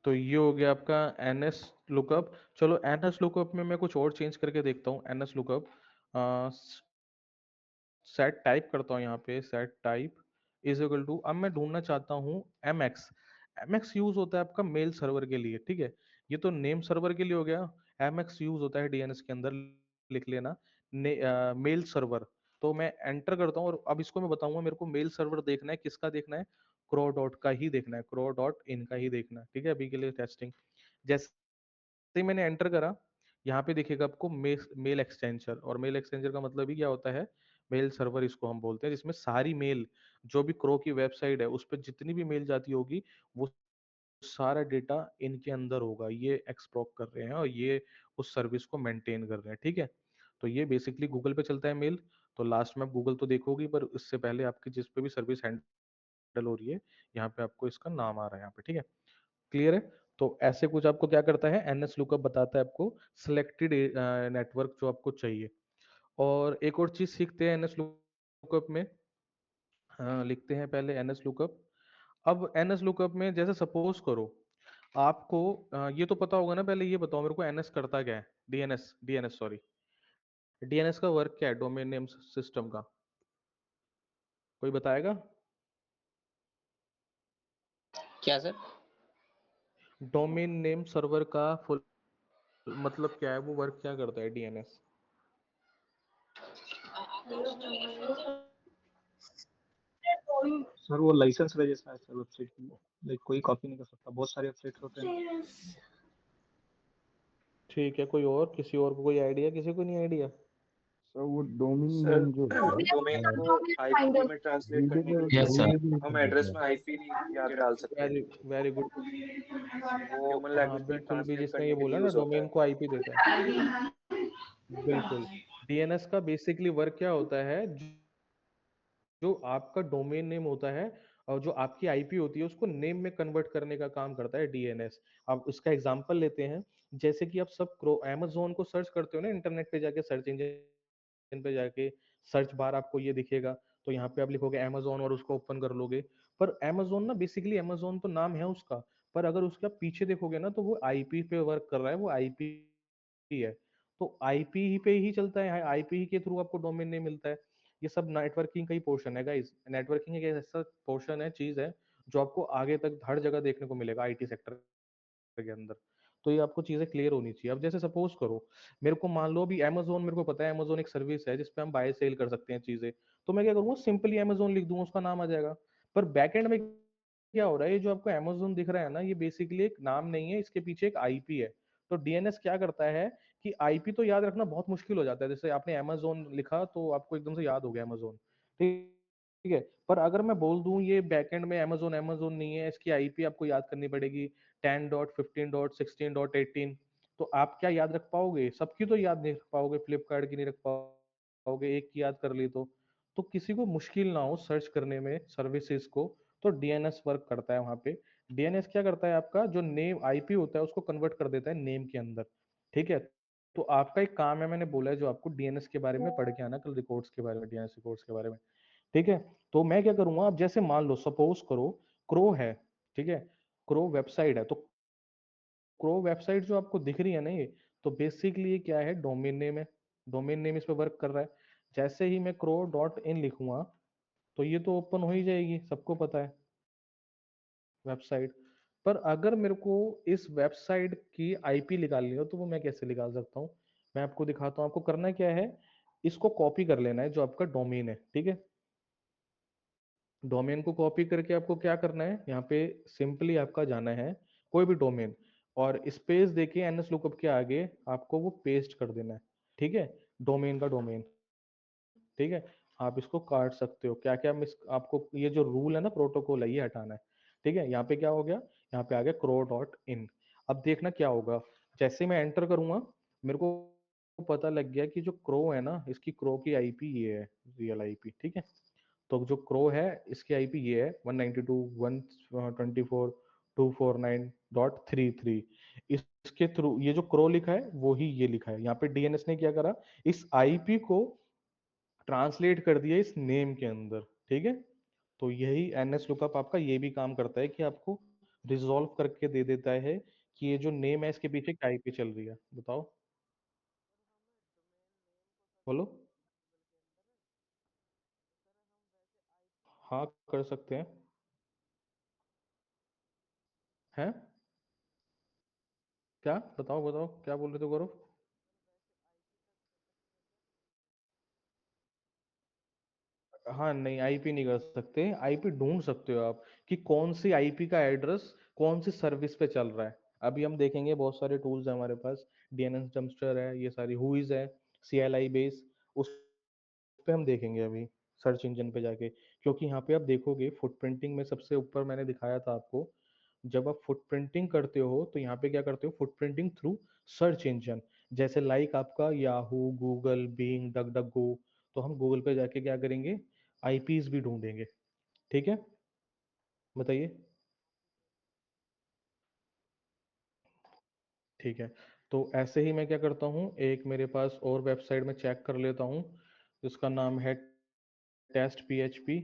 तो ये हो गया आपका एनएस लुकअप। चलो एनएस लुकअप में मैं कुछ और चेंज करके देखता हूँ। एनएस लुकअप सेट टाइप करता हूँ, यहाँ पे set type is equal to, अब मैं ढूंढना चाहता हूँ एमएक्स। एमएक्स यूज होता है आपका मेल सर्वर के लिए, ठीक है। ये तो नेम सर्वर के लिए हो गया, एमएक्स यूज होता है डीएनएस के अंदर, लिख लेना, मेल सर्वर। तो मैं एंटर करता हूँ, और अब इसको मैं बताऊंगा मेरे को मेल सर्वर देखना है, किसका देखना है, क्रो डॉट का ही देखना है, क्रो डॉट इन का ही देखना है, ठीक है, अभी के लिए टेस्टिंग। जैसे ही मैंने एंटर करा, यहाँ पे दिखेगा आपको मेल एक्सचेंजर, और मेल एक्सचेंजर का मतलब ही क्या होता है, मेल सर्वर इसको हम बोलते हैं, जिसमें सारी मेल, जो भी क्रो की वेबसाइट है उस पर जितनी भी मेल जाती होगी, वो सारा डेटा इनके अंदर होगा। ये एक्सप्रोक कर रहे हैं और ये उस सर्विस को मेंटेन कर रहे हैं, ठीक है। तो ये बेसिकली गूगल पे चलता है मेल। तो लास्ट में आप गूगल तो देखोगी, पर इससे पहले आपकी जिस पे भी सर्विस हैंडल हो रही है, यहाँ पे आपको इसका नाम आ रहा है यहाँ पे, ठीक है। क्लियर है? तो ऐसे कुछ आपको क्या करता है, एनएस लुकअप बताता है आपको सिलेक्टेड नेटवर्क जो आपको चाहिए। और एक और चीज सीखते हैं एनएस लुकअप में। लिखते हैं पहले एनएस लुकअप। अब एनएस लुकअप में जैसे सपोज करो आपको, ये तो पता होगा ना, पहले ये बताओ मेरे को एनएस करता क्या है, डीएनएस डीएनएस सॉरी, डीएनएस का वर्क क्या है, डोमेन नेम सिस्टम का, कोई बताएगा? क्या सर? डोमेन नेम सर्वर का फुल मतलब क्या है, वो वर्क क्या करता है डीएनएस? सर वो लाइसेंस रजिस्टर है सर वेबसाइट की, लाइक कोई कॉपी नहीं कर सकता, बहुत सारे वेबसाइट्स होते हैं। ठीक है, कोई और, किसी और को कोई आइडिया, किसी को नहीं आइडिया? सर वो डोमेन सर नेम जो होता है डोमेन को आईपी में ट्रांसलेट करने के यस लिए सर। हम एड्रेस में आईपी यहाँ पे डाल सकते हैं। Very very good. वो ह्यूमन हाँ लैंग्वेज में बिल्कुल, भी ट्रांसलेट जिसने ये करने के लिए बोला ना यूज होता डोमेन है। को आईपी देता है, बिल्कुल। डीएनएस का बेसिकली वर्क क्या होता है, जो आपका डोमेन नेम होता है और जो आपकी आईपी होती है उसको नेम में कन्वर्ट करने का काम करता है डीएनएस। अब इसका एग्जांपल लेते हैं। जैसे कि आप सब Amazon को सर्च करते हो ना इंटरनेट पे जाके, सर्च इंजन पे जाके सर्च बार आपको ये दिखेगा, तो यहाँ पे आप लिखोगे Amazon और उसको ओपन कर लोगे। पर Amazon ना, बेसिकली Amazon तो नाम है उसका, पर अगर उसका पीछे देखोगे ना तो वो आईपी पे वर्क कर रहा है, वो आईपी है। तो आईपी ही पे ही चलता है, आईपी ही के थ्रू आपको डोमेन नेम मिलता है। ये सब नेटवर्किंग का ही पोर्शन है गाइस। नेटवर्किंग एक ऐसा पोर्शन है, चीज है जो आपको आगे तक हर जगह देखने को मिलेगा आईटी सेक्टर के अंदर। तो ये आपको चीजें क्लियर होनी चाहिए। अब जैसे सपोज करो, मेरे को मान लो अभी Amazon, मेरे को पता है Amazon एक सर्विस है जिसपे हम बाय सेल कर सकते हैं चीजें, तो मैं क्या करूंगा, सिंपली Amazon लिख दूंगा, उसका नाम आ जाएगा। पर बैकएंड में क्या हो रहा है, ये जो आपको Amazon दिख रहा है ना, ये बेसिकली एक नाम नहीं है, इसके पीछे एक आईपी है। तो डीएनएस क्या करता है कि आईपी तो याद रखना बहुत मुश्किल हो जाता है, जैसे आपने Amazon लिखा तो आपको एकदम से याद हो गया Amazon, ठीक है। पर अगर मैं बोल दूं ये बैकएंड में Amazon नहीं है, इसकी आईपी आपको याद करनी पड़ेगी 10.15.16.18, तो आप क्या याद रख पाओगे? सबकी तो याद नहीं रख पाओगे, फ्लिपकार्ट की नहीं रख पाओगे, एक की याद कर ली तो किसी को मुश्किल ना हो सर्च करने में सर्विसेज को, तो डीएनएस वर्क करता है वहां पे। डीएनएस क्या करता है, आपका जो नेम आईपी होता है उसको कन्वर्ट कर देता है नेम के अंदर, ठीक है। तो आपका एक काम है, मैंने बोला है जो आपको डीएनएस के बारे में पढ़ के आना कल, रिकॉर्ड्स के बारे में, डीएनएस रिकॉर्ड्स के बारे में, ठीक है। तो मैं क्या करूंगा, अब जैसे मान लो सपोज करो क्रो है, ठीक है, क्रो वेबसाइट है, तो क्रो वेबसाइट जो आपको दिख रही है ना ये, तो बेसिकली ये क्या है, डोमेन नेम है। डोमेन नेम इस पे वर्क कर रहा है। जैसे ही मैं क्रो डॉट इन लिखूंगा तो ये तो ओपन हो ही जाएगी, सबको पता है वेबसाइट। पर अगर मेरे को इस वेबसाइट की आईपी निकालनी हो तो वो मैं कैसे निकाल सकता हूँ? मैं आपको दिखाता हूँ। आपको करना क्या है, इसको कॉपी कर लेना है जो आपका डोमेन है, ठीक है। डोमेन को कॉपी करके आपको क्या करना है, यहाँ पे सिंपली आपका जाना है कोई भी डोमेन, और स्पेस देके एनएस लुकअप के आगे आपको वो पेस्ट कर देना है, ठीक है। डोमेन का डोमेन, ठीक है। आप इसको काट सकते हो, क्या क्या मिस, आपको ये जो रूल है ना, प्रोटोकॉल है, ये हटाना है, ठीक है। यहाँ पे क्या हो गया, यहाँ पे आ गया क्रो डॉट इन। अब देखना क्या होगा, जैसे मैं एंटर करूंगा मेरे को पता लग गया कि जो क्रो है ना, इसकी क्रो की आईपी ये है, रियल आईपी, ठीक है। तो जो क्रो है इसकी आईपी ये है 192.124.249.33। इसके थ्रू ये जो क्रो लिखा है वो ही ये लिखा है। यहाँ पे डीएनएस ने क्या करा, इस आईपी को ट्रांसलेट कर दिया इस नेम के अंदर, ठीक है। तो यही एनएस लुकअप आपका ये भी काम करता है कि आपको रिजॉल्व करके दे देता है कि ये जो नेम है इसके पीछे क्या आईपी चल रही है। बताओ, बोलो। हाँ, कर सकते हैं। हैं? क्या? बताओ बताओ, क्या बोल रहे थे गौरव? हाँ नहीं, आईपी नहीं कर सकते, आईपी ढूंढ सकते हो आप कि कौन सी आईपी का एड्रेस कौन सी सर्विस पे चल रहा है। अभी हम देखेंगे, बहुत सारे टूल्स है हमारे पास, डीएनएस डम्पस्टर है, ये सारी हुईज है, सीएलआई बेस, उस पे हम देखेंगे अभी सर्च इंजन पे जाके। क्योंकि यहाँ पे आप देखोगे फुटप्रिंटिंग में सबसे ऊपर मैंने दिखाया था आपको, जब आप फुटप्रिंटिंग करते हो तो यहाँ पे क्या करते हो, फुटप्रिंटिंग थ्रू सर्च इंजन, जैसे लाइक आपका Yahoo, Google, Bing, DuckDuckGo, तो हम गूगल पे जाके क्या करेंगे, आईपीज भी ढूंढेंगे, ठीक है। बताइए। ठीक है, तो ऐसे ही मैं क्या करता हूँ, एक मेरे पास और वेबसाइट में चेक कर लेता हूँ, जिसका नाम है टेस्ट पीएचपी।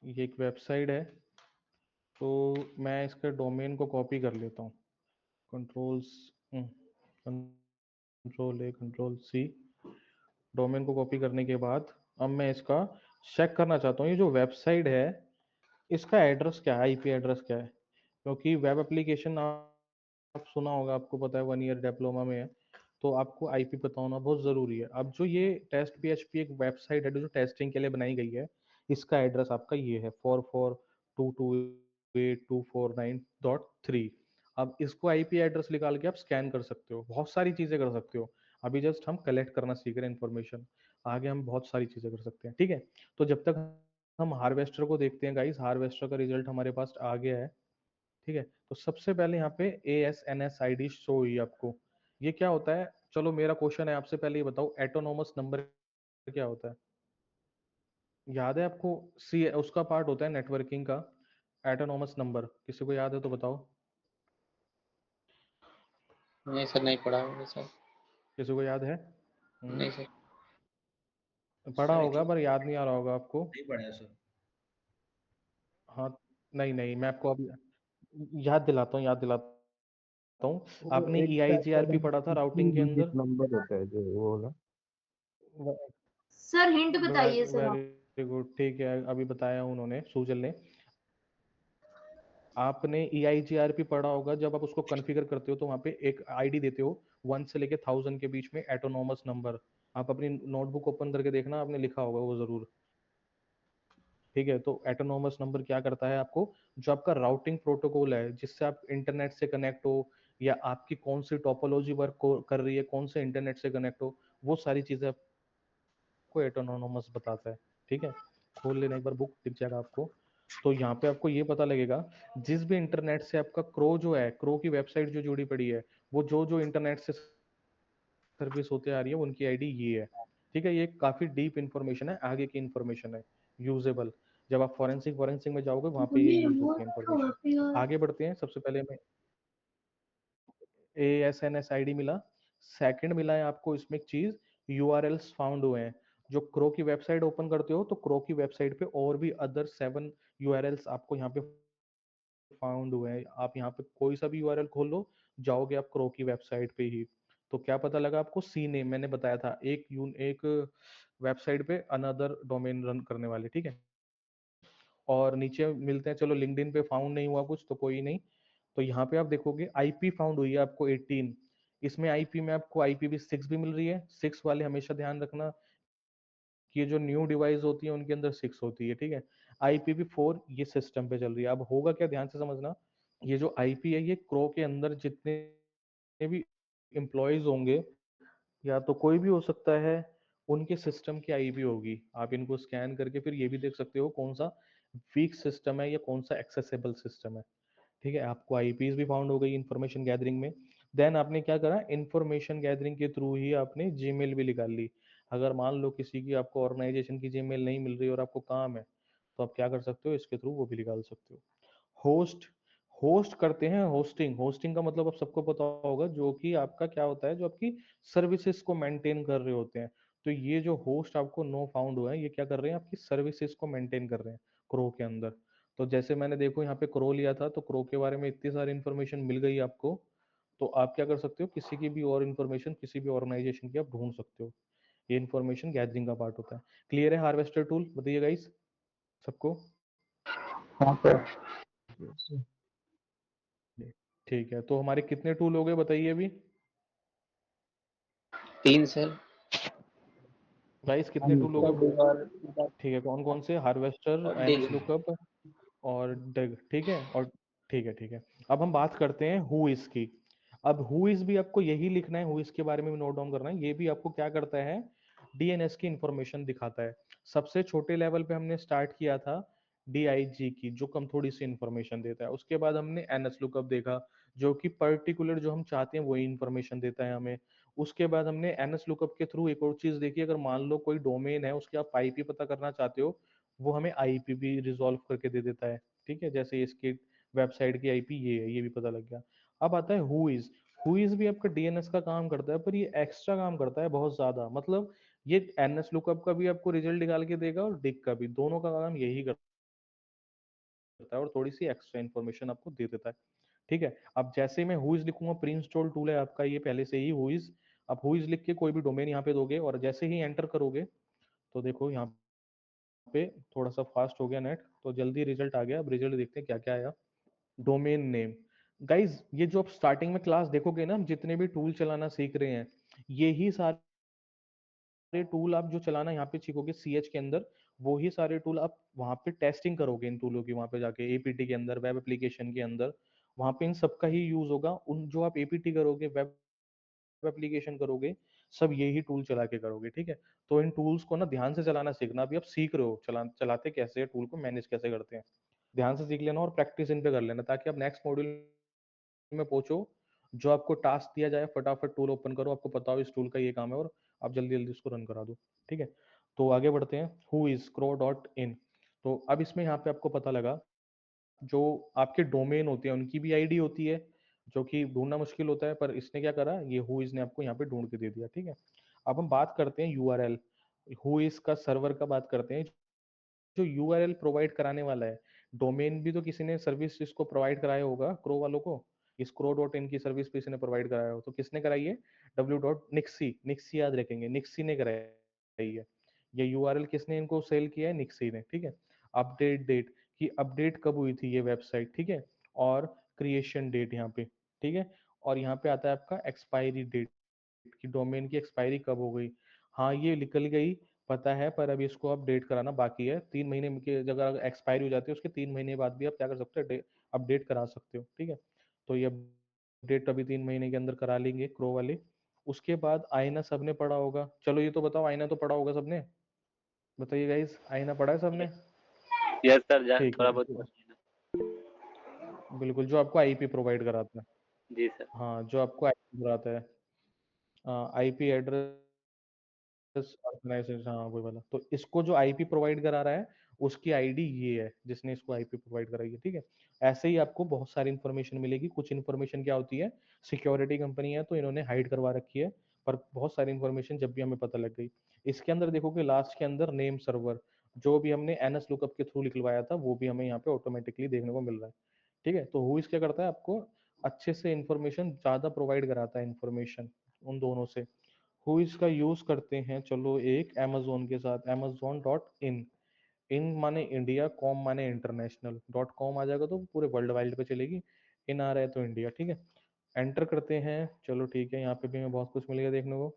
ये एक वेबसाइट है, तो मैं इसके डोमेन को कॉपी कर लेता हूँ, controls control A control C. Domain को कॉपी करने के बाद अब मैं इसका चेक करना चाहता हूँ, ये जो वेबसाइट है इसका एड्रेस क्या है, आईपी एड्रेस क्या है। क्योंकि वेब एप्लीकेशन आप सुना होगा, आपको पता है 1 ईयर डिप्लोमा में है, तो आपको आईपी पता होना बहुत जरूरी है। अब जो ये टेस्ट पीएचपी एक वेबसाइट है जो टेस्टिंग के लिए बनाई गई है, इसका एड्रेस आपका ये है 44228249.3। अब इसको आईपी एड्रेस निकाल के आप स्कैन कर सकते हो, बहुत सारी चीजें कर सकते हो। अभी जस्ट हम कलेक्ट करना सीख रहे हैं इन्फॉर्मेशन, आगे हम बहुत सारी चीजें कर सकते हैं, ठीक है। तो जब तक हम हार्वेस्टर को देखते हैं गाइस, हार्वेस्टर का रिजल्ट हमारे पास आ गया है, ठीक है। तो सबसे पहले यहाँ पे ASNS ID शो हुई आपको, ये क्या होता है? चलो मेरा क्वेश्चन है आपसे, पहले ये बताओ एटोनोमस नंबर क्या होता है? याद है आपको? सी उसका पार्ट होता है नेटवर्किंग का, एटोनोमस नंबर किसी को याद है तो बताओ। नहीं सर, नहीं पढ़ा मैंने सर। किसी को याद है? नहीं सर। पढ़ा सर होगा पर याद नहीं आ रहा होगा आपको। नहीं पढ़ा सर। हाँ, नहीं नहीं, मैं आपको अभी याद दिलाता हूँ। वो आपने एक EIGRP पढ़ा था राउटिंग के अंदर? नंबर होता है जो वो वाला। सर हिंट बताइए सर आप। वेरी गुड, ठीक है, अभी बताया उन्होंने, सुजल ने। आपने EIGRP पढ़ा होगा, जब आप उसको कॉन्फ़िगर करते हो तो वहां पे एक आईडी देते हो 1 से लेके 1000 के बीच में, एटोनॉमस नंबर। आप अपनी नोटबुक ओपन करके देखना, आपने लिखा होगा वो जरूर। ठीक है, तो एटोनॉमस नंबर क्या करता है आपको, जो आपका राउटिंग प्रोटोकॉल है जिससे आप इंटरनेट से कनेक्ट हो, या आपकी कौन सी टोपोलॉजी वर्क कर रही है, कौन से इंटरनेट से कनेक्ट हो, वो सारी चीजें आपको एटोनॉमस बताता है। ठीक है, खोल लेना एक बार बुक, दिख जाएगा आपको। तो यहाँ पे आपको ये पता लगेगा, जिस भी इंटरनेट से आपका क्रो जो है, क्रो की वेबसाइट जो जुड़ी पड़ी है, वो जो जो इंटरनेट से सर्विस होते आ रही है, उनकी आईडी ये है। ठीक है, ये काफी डीप इंफॉर्मेशन है, आगे की इंफॉर्मेशन है, यूजेबल। जब आप फॉरेंसिक में जाओगे वहां पे ये यूज होती है इंफॉर्मेशन। आगे बढ़ते हैं। सबसे पहले में ASNS आईडी मिला। सेकंड मिला है आपको इसमें एक चीज, URLs फाउंड हुए हैं। जो क्रो की वेबसाइट ओपन करते हो तो क्रो की वेबसाइट पे और भी अदर 7 URLs आपको यहाँ पे फाउंड हुए हैं। आप यहाँ पे कोई सा भी URL खोल लो, जाओगे आप क्रो की वेबसाइट पे ही। तो क्या पता लगा आपको, सी नेम मैंने बताया था, एक वेबसाइट पे अनदर डोमेन रन करने वाले। ठीक है, और नीचे मिलते हैं, चलो लिंक्डइन पे फाउंड नहीं हुआ कुछ तो कोई नहीं। तो यहाँ पे आप देखोगे आईपी फाउंड हुई है आपको 18। इसमें आईपी में आपको IPv6 भी मिल रही है। 6 वाले हमेशा ध्यान रखना कि ये जो न्यू डिवाइस होती है उनके अंदर 6 होती है। ठीक है, IPv4 ये सिस्टम पे चल रही है। अब होगा क्या, ध्यान से समझना। ये जो आईपी है, ये क्रो के अंदर जितने भी एम्प्लॉयज होंगे, या तो कोई भी हो सकता है, उनके सिस्टम की आईपी होगी। आप इनको स्कैन करके फिर ये भी देख सकते हो कौन सा वीक सिस्टम है या कौन सा एक्सेसिबल सिस्टम है। ठीक है, आपको आईपीज भी फाउंड हो गई इंफॉर्मेशन गैदरिंग में। देन आपने क्या करा, इंफॉर्मेशन गैदरिंग के थ्रू ही आपने जीमेल भी निकाल ली। अगर मान लो किसी की आपको ऑर्गेनाइजेशन की जीमेल नहीं मिल रही और आपको काम है, तो आप क्या कर सकते हो, इसके थ्रू वो भी निकाल सकते हो। होस्ट होस्ट करते हैं, होस्टिंग। होस्टिंग का मतलब आप सबको पता होगा, जो कि आपका क्या होता है, जो आपकी सर्विसेज को मेंटेन कर रहे होते हैं। तो ये जो होस्ट आपको नो फाउंड हुआ है, ये क्या कर रहे हैं, आपकी सर्विसेज को मेंटेन कर रहे हैं क्रो के अंदर। तो जैसे मैंने देखो यहाँ पे क्रो लिया था, तो क्रो के बारे में इतनी सारी इन्फॉर्मेशन मिल गई आपको। तो आप क्या कर सकते हो, किसी की भी और इन्फॉर्मेशन किसी भी ऑर्गेनाइजेशन की आप ढूंढ सकते हो। ये इन्फॉर्मेशन गैदरिंग का पार्ट होता है। क्लियर है हार्वेस्टर टूल, बताइए गाइस सबको। हाँ सर। ठीक है, तो हमारे कितने टूल हो गए बताइए अभी 3 सर। गाइस, कितने टूल हो गए? और ठीक है, कौन कौन से? हार्वेस्टर, और एनएस डिग। लुकअप और डिग। ठीक है, और ठीक है, ठीक है। अब हम बात करते हैं हु इज की। अब हु इज भी आपको यही लिखना है, हु इज के बारे में भी नोट डाउन करना है। ये भी आपको क्या करता है, डीएनएस की इंफॉर्मेशन दिखाता है। सबसे छोटे लेवल पे हमने स्टार्ट किया था DIG की, जो कम थोड़ी सी इंफॉर्मेशन देता है। उसके बाद हमने एनएस लुकअप देखा, जो कि पर्टिकुलर जो हम चाहते हैं वही इंफॉर्मेशन देता है हमें। उसके बाद हमने एनएस लुकअप के थ्रू एक और चीज देखी, अगर मान लो कोई डोमेन है, उसके आप आईपी पता करना चाहते हो, वो हमें आईपी भी रिजॉल्व करके दे देता है। ठीक है, जैसे इसकी वेबसाइट की आईपी ये है, ये भी पता लग गया। अब आता है हु इज। हु इज भी आपका डीएनएस का काम करता है, पर ये एक्स्ट्रा काम करता है बहुत ज्यादा। मतलब ये एनएस लुकअप का भी आपको रिजल्ट निकाल के देगा और डिग का भी, दोनों का काम यही करता है, और थोड़ी सी एक्स्ट्रा इन्फॉर्मेशन आपको दे देता है। ठीक है, अब जैसे मैं हु इज लिखूंगा, प्री इंस्टॉल टूल है आपका ये पहले से ही हु इज। अब हु इज लिख के कोई भी डोमेन यहाँ पे दोगे, और जैसे ही एंटर करोगे, तो देखो यहाँ पे थोड़ा सा फास्ट हो गया नेट, तो जल्दी रिजल्ट आ गया। अब रिजल्ट देखते हैं क्या क्या आया। Domain name. गाइज, ये जो आप स्टार्टिंग में क्लास देखोगे ना, हम जितने भी टूल चलाना सीख रहे हैं, यही सारे टूल आप जो चलाना यहाँ पे सीखोगे CH के अंदर, वो ही सारे टूल आप वहाँ पे टेस्टिंग करोगे इन टूलों की, वहाँ पे जाके APT के अंदर, वेब एप्लीकेशन के अंदर, वहाँ पे इन सबका ही यूज होगा। उन जो आप APT करोगे, वेब एप्लीकेशन करोगे, सब यही टूल चला के करोगे। ठीक है, तो इन टूल्स को ना ध्यान से चलाना सीखना। अभी आप सीख रहे हो चलाते कैसे, टूल को मैनेज कैसे करते हैं, ध्यान से सीख लेना और प्रैक्टिस इन पे कर लेना, ताकि आप नेक्स्ट मॉड्यूल में पहुंचो, जो आपको टास्क दिया जाए फटाफट टूल ओपन करो, आपको पता हो इस टूल का ये काम है, और आप जल्दी जल्दी उसको रन करा दो। ठीक है, तो आगे बढ़ते हैं। Who is CRO.in। तो अब इसमें यहाँ पे आपको पता लगा, जो आपके डोमेन होते हैं उनकी भी आईडी होती है, जो कि ढूंढना मुश्किल होता है, पर इसने क्या करा, ये हु इज ने आपको यहाँ पे ढूंढ के दे दिया। ठीक है, अब हम बात करते हैं यूआरएल, हु इज का सर्वर का बात करते हैं। जो यूआरएल प्रोवाइड कराने वाला है, डोमेन भी तो किसी ने सर्विस इसको प्रोवाइड कराया होगा क्रो वालों को, इस क्रो डॉट इन की सर्विस भी किसी ने प्रोवाइड कराया हो, तो किसने कराई है, डब्ल्यू डॉट निक्सी, निक्सी याद रखेंगे, निक्सी ने कराई है। ये यूआरएल किसने इनको सेल किया है, निक्सी ने। ठीक है, अपडेट डेट कि अपडेट कब हुई थी ये वेबसाइट। ठीक है, और क्रिएशन डेट यहाँ पे। ठीक है, और यहाँ पे आता है आपका एक्सपायरी डेट कि डोमेन की एक्सपायरी कब हो गई। हाँ ये निकल गई पता है, पर अभी इसको अपडेट कराना बाकी है। 3 महीने की जगह एक्सपायरी हो जाती है, उसके 3 महीने बाद भी आप क्या कर सकते हो, अपडेट करा सकते हो। ठीक है, तो ये अपडेट अभी 3 महीने के अंदर करा लेंगे क्रो वाले। उसके बाद आईना सबने पढ़ा होगा, चलो ये तो बताओ, आईना तो पढ़ा होगा सबने, बताइए गाइस, आईना पढ़ा है सबने? यस सर, ठीक थोड़ा है, बहुत तो पढ़ लिया। बिल्कुल जो आपको आईपी प्रोवाइड कराता है। जी सर। हाँ जो आपको आईपी कराता है, आईपी एड्रेस ऑर्गेनाइजेशन, हाँ वही वाला। तो इसको जो आईपी प्रोवाइड करा रहा है उसकी आईडी ये है जिसने इसको आईपी प्रोवाइड कराई है। ठीक है, ऐसे ही आपको बहुत सारी इंफॉर्मेशन मिलेगी। कुछ इंफॉर्मेशन क्या होती है, सिक्योरिटी कंपनी है तो इन्होंने हाइड करवा रखी है, पर बहुत सारी इंफॉर्मेशन जब भी हमें पता लग गई। इसके अंदर देखोगे लास्ट के अंदर नेम सर्वर, जो भी हमने एनएस लुकअप के थ्रू लिखवाया था वो भी हमें यहाँ पे ऑटोमेटिकली देखने को मिल रहा है। ठीक है, तो हुइस क्या करता है, आपको अच्छे से इंफॉर्मेशन ज्यादा प्रोवाइड कराता है इंफॉर्मेशन उन दोनों से। हु इसका यूज करते हैं, चलो एक अमेजोन के साथ, अमेजोन डॉट इन, इन माने इंडिया, कॉम माने इंटरनेशनल, डॉट कॉम आ जाएगा तो पूरे वर्ल्ड वाइड पे चलेगी, इन आ रहा है तो इंडिया। ठीक है, एंटर करते हैं, चलो ठीक है, यहाँ पे भी हमें बहुत कुछ मिलेगा देखने को।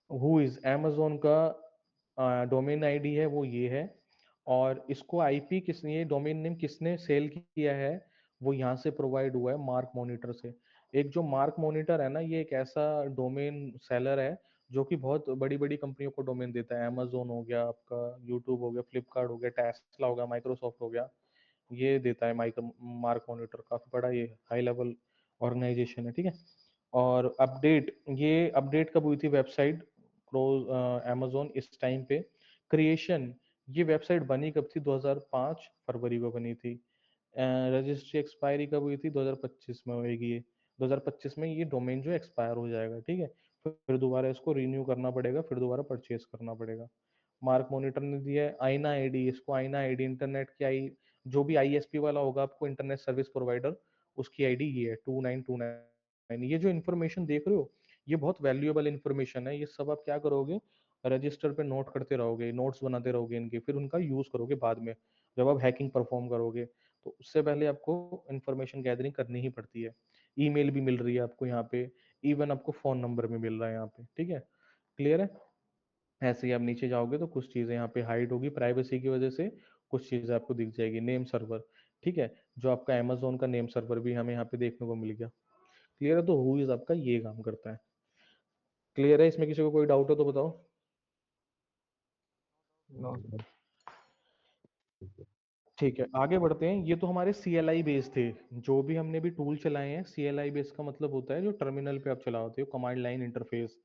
हु इज अमेजोन का डोमेन आईडी है वो ये है, और इसको आईपी किसने, ये डोमेन नेम किसने सेल किया है, वो यहाँ से प्रोवाइड हुआ है मार्क मॉनिटर से। एक जो मार्क मॉनिटर है ना, ये एक ऐसा डोमेन सेलर है जो कि बहुत बड़ी बड़ी कंपनियों को डोमेन देता है। अमेजोन हो गया आपका, यूट्यूब हो गया, फ्लिपकार्ट हो गया, टेस्ला हो गया, माइक्रोसॉफ्ट हो गया, ये देता है मार्क मॉनिटर, काफी बड़ा ये हाई लेवल ऑर्गेनाइजेशन है। ठीक है, और अपडेट, ये अपडेट कब हुई थी वेबसाइट क्रोज अमेजोन इस टाइम पे। क्रिएशन, ये वेबसाइट बनी कब थी, 2005 फरवरी को बनी थी। रजिस्ट्री एक्सपायरी कब हुई थी, 2025 में होगी ये, 2025 में ये डोमेन जो एक्सपायर हो जाएगा। ठीक है, फिर दोबारा इसको रिन्यू करना पड़ेगा, फिर दोबारा परचेज करना पड़ेगा। मार्क मॉनिटर ने दिया है आईना आईडी, इसको आईना आईडी इंटरनेट की आई, जो भी आईएसपी वाला होगा आपको इंटरनेट सर्विस प्रोवाइडर, उसकी आईडी ये है 2929। ये जो इन्फॉर्मेशन देख रहे हो ये बहुत वैल्यूएबल इन्फॉर्मेशन है, ये सब आप क्या करोगे, रजिस्टर पे नोट करते रहोगे, नोट्स बनाते रहोगे इनके, फिर उनका यूज करोगे बाद में जब आप हैकिंग परफॉर्म करोगे। तो उससे पहले आपको इन्फॉर्मेशन गैदरिंग करनी ही पड़ती है। ईमेल भी मिल रही है आपको यहाँ पे, इवन आपको फोन नंबर भी मिल रहा है यहाँ पे। ठीक है, क्लियर है? ऐसे ही आप नीचे जाओगे तो कुछ चीजें यहाँ पे हाइड होगी प्राइवेसी की वजह से, कुछ चीजें आपको दिख जाएगी। नेम सर्वर, ठीक है, जो आपका अमेजोन का नेम सर्वर भी हमें यहाँ पे देखने को मिल गया। क्लियर है? तो हु इज आपका ये काम करता है। क्लियर है? इसमें किसी को कोई डाउट हो तो बताओ। No sir. ठीक है, आगे बढ़ते हैं। ये तो हमारे CLI बेस थे, जो भी हमने भी टूल चलाए हैं। CLI बेस का मतलब होता है जो टर्मिनल पे आप चलाते हो, कमांड लाइन इंटरफेस।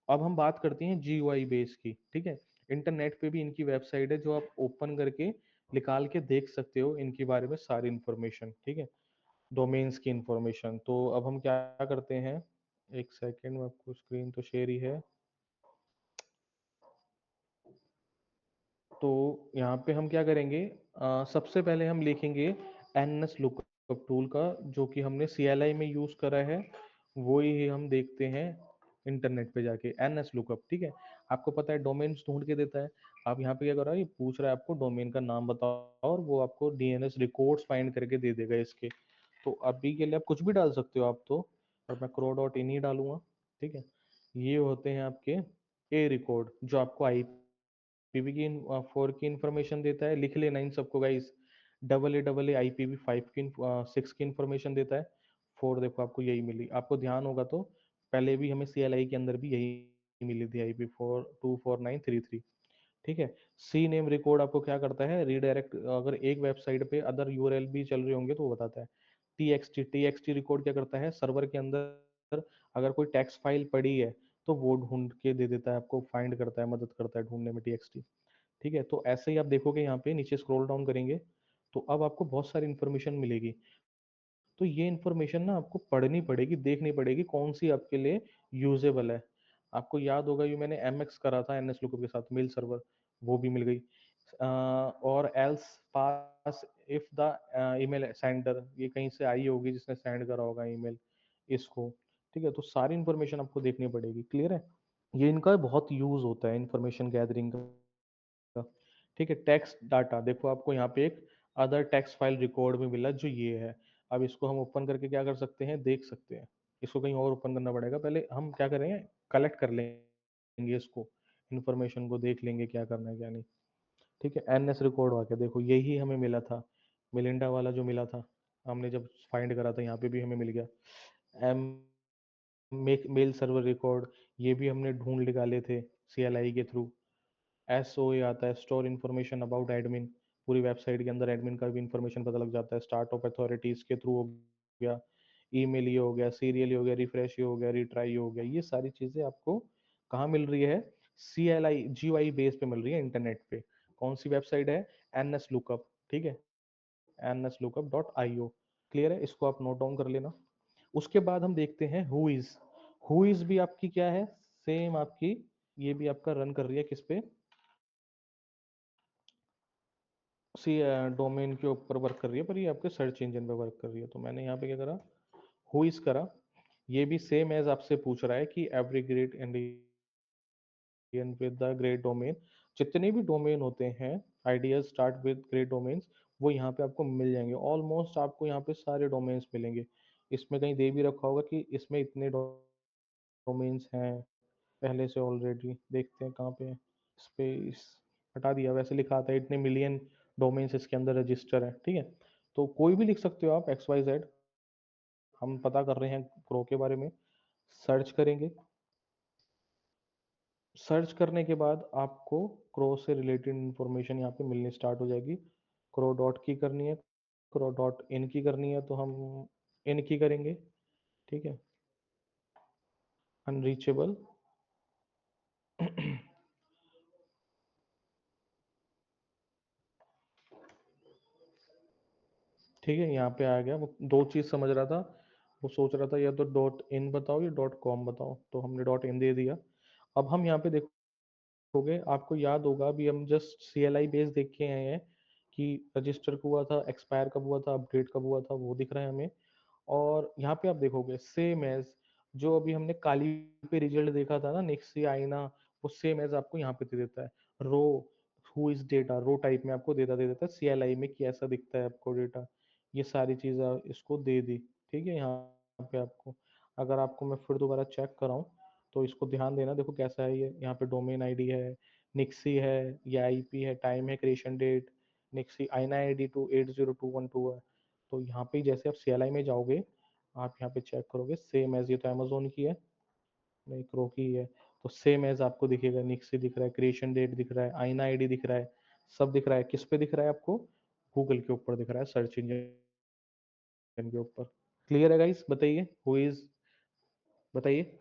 अब हम बात करते हैं GUI बेस की। ठीक है, इंटरनेट पे भी इनकी वेबसाइट है जो आप ओपन करके निकाल के देख सकते हो इनके बारे में सारी इंफॉर्मेशन। ठीक है, डोमेन्स की इंफॉर्मेशन। तो अब हम क्या करते हैं, एक सेकेंड में, आपको स्क्रीन तो शेयर ही है। तो यहाँ पे हम क्या करेंगे, सबसे पहले हम लिखेंगे एनएस लुकअप टूल का, जो कि हमने CLI में यूज करा है, वो ही हम देखते हैं इंटरनेट पे जाके। एनएस लुकअप, ठीक है, आपको पता है डोमेन्स ढूंढ के देता है। आप यहाँ पे क्या कर रहा है, ये पूछ रहा है आपको डोमेन का नाम बताओ, और वो आपको DNS रिकॉर्ड्स फाइंड करके दे देगा इसके। तो अभी के लिए आप कुछ भी डाल सकते हो आप तो, और मैं crow.in ही डालूंगा। ठीक है, ये होते हैं आपके ए रिकॉर्ड, जो आपको आईपीवी की 4 की इंफॉर्मेशन देता है। लिख लेना इन सबको गाइस, AA IPv5 की 6 की इंफॉर्मेशन देता है। 4 देखो आपको यही मिली, आपको ध्यान होगा तो पहले भी हमें CLI के अंदर भी यही मिली थी, IP4249333। ठीक है, सी नेम रिकॉर्ड आपको क्या करता है, रीडायरेक्ट, अगर एक वेबसाइट पे अदर यूआरएल भी चल रहे होंगे तो वो बताता है। TXT रिकॉर्ड क्या करता है, सर्वर के अंदर अगर कोई टेक्स्ट फाइल पड़ी है तो वो ढूंढ के दे देता है आपको, फाइंड करता है, मदद करता है ढूंढने में TXT। ठीक है, तो ऐसे ही आप देखोगे यहाँ पे नीचे स्क्रॉल डाउन करेंगे तो अब आपको बहुत सारी इंफॉर्मेशन मिलेगी। तो ये इन्फॉर्मेशन ना आपको पढ़नी पड़ेगी, देखनी पड़ेगी कौन सी आपके लिए यूजेबल है। आपको याद होगा ये मैंने एमएक्स करा था एनएस लुकअप के साथ, मेल सर्वर, वो भी मिल गई। और else pass if the email sender, ये कहीं से आई होगी जिसने सेंड करा होगा ईमेल इसको, ठीक है। तो सारी इन्फॉर्मेशन आपको देखनी पड़ेगी, क्लियर है। ये इनका बहुत यूज होता है इंफॉर्मेशन गैदरिंग का, ठीक है। टेक्स्ट डाटा देखो, आपको यहाँ पे एक अदर टेक्स्ट फाइल रिकॉर्ड में मिला जो ये है। अब इसको हम ओपन करके क्या कर सकते हैं, देख सकते हैं। इसको कहीं और ओपन करना पड़ेगा, पहले हम क्या करेंगे, कलेक्ट कर लेंगे इसको, इन्फॉर्मेशन को देख लेंगे क्या करना है क्या नहीं, ठीक है। एनएस रिकॉर्ड आ गया, देखो यही हमें मिला था, मिलिंडा वाला जो मिला था, हमने जब फाइंड करा था यहाँ पे भी हमें मिल गया। M make mail server record, ये भी हमने ढूंढ निकाले थे सीएलआई के थ्रू। एसओए आता है, स्टोर इन्फॉर्मेशन अबाउट एडमिन, पूरी वेबसाइट के अंदर एडमिन का भी इन्फॉर्मेशन पता लग जाता है। स्टार्ट ऑफ अथॉरिटीज के थ्रू हो गया, ईमेल ये हो गया, सीरियल ये हो गया, रिफ्रेश ये हो गया, रिट्राई ये हो गया। ये सारी चीजें आपको कहाँ मिल रही है, सीएलआई जीयूआई बेस पे मिल रही है इंटरनेट पे। कौन सी वेबसाइट है, एनएस लुकअप, ठीक है, nslookup.io, क्लियर है। इसको आप नोट डाउन कर लेना। उसके बाद हम देखते हैं हु इज भी आपकी क्या है, सेम आपकी, ये भी आपका रन कर रही है किस पे, सी डोमेन के ऊपर वर्क कर रही है, पर ये आपके सर्च इंजन पे वर्क कर रही है। तो मैंने यहाँ पे क्या करा, हु इज करा। ये भी सेम एज आपसे पूछ रहा है कि every great Indian with the great domain, जितने भी डोमेन होते हैं, ideas start with great domains, वो यहाँ पे आपको मिल जाएंगे। ऑलमोस्ट आपको यहाँ पे सारे डोमेन्स मिलेंगे। इसमें कहीं दे भी रखा होगा कि इसमें इतने डोमेन्स हैं पहले से ऑलरेडी, देखते हैं कहाँ पे है। स्पेस हटा दिया, वैसे लिखा आता है इतने मिलियन डोमेन्स इसके अंदर रजिस्टर है, ठीक है। तो कोई भी लिख सकते हो आप, एक्स वाई जेड। हम पता कर रहे हैं क्रो के बारे में, सर्च करेंगे। सर्च करने के बाद आपको क्रो से रिलेटेड इंफॉर्मेशन यहाँ पे मिलनी स्टार्ट हो जाएगी। क्रो डॉट की करनी है, क्रो डॉट इन की करनी है, तो हम इन की करेंगे, ठीक है। अनरीचेबल ठीक है, यहाँ पे आ गया। वो दो चीज समझ रहा था, वो सोच रहा था या तो डॉट इन बताओ या डॉट कॉम बताओ, तो हमने डॉट इन दे दिया। अब हम यहाँ पे देखोगे, आपको याद होगा अभी हम जस्ट सीएलआई बेस देख के आए हैं कि रजिस्टर कब हुआ था, एक्सपायर कब हुआ था, अपडेट कब हुआ था, वो दिख रहा है हमें। और यहाँ पे आप देखोगे सेम एज जो अभी हमने काली पे रिजल्ट देखा था ना, निक्सी आईना, वो सेम एज आपको यहाँ पे दे देता है। Raw whois data, raw type में आपको दे देता है सीएलआई में कि ऐसा दिखता है आपको डेटा। ये सारी चीजें इसको दे दी, ठीक है। यहाँ पे आपको, अगर आपको मैं फिर दोबारा चेक कराऊं तो इसको ध्यान देना, देखो कैसा है ये। यहाँ पे डोमेन आईडी है, निक्सी है, ये आईपी है, टाइम है, क्रिएशन डेट, निक्सी आईना आईडी 280212 है। तो यहाँ पे जैसे आप सीएलआई में जाओगे, आप यहाँ पे चेक करोगे सेम एज, ये तो अमेजोन की है, नहीं क्रो की है, तो सेम एज आपको दिखेगा। निक्सी दिख रहा है, क्रिएशन डेट दिख रहा है, आईना आईडी दिख रहा है, सब दिख रहा है। किस पे दिख रहा है आपको, गूगल के ऊपर दिख रहा है, सर्च इंजन के ऊपर। क्लियर है गाइस, बताइए हु इज, बताइए,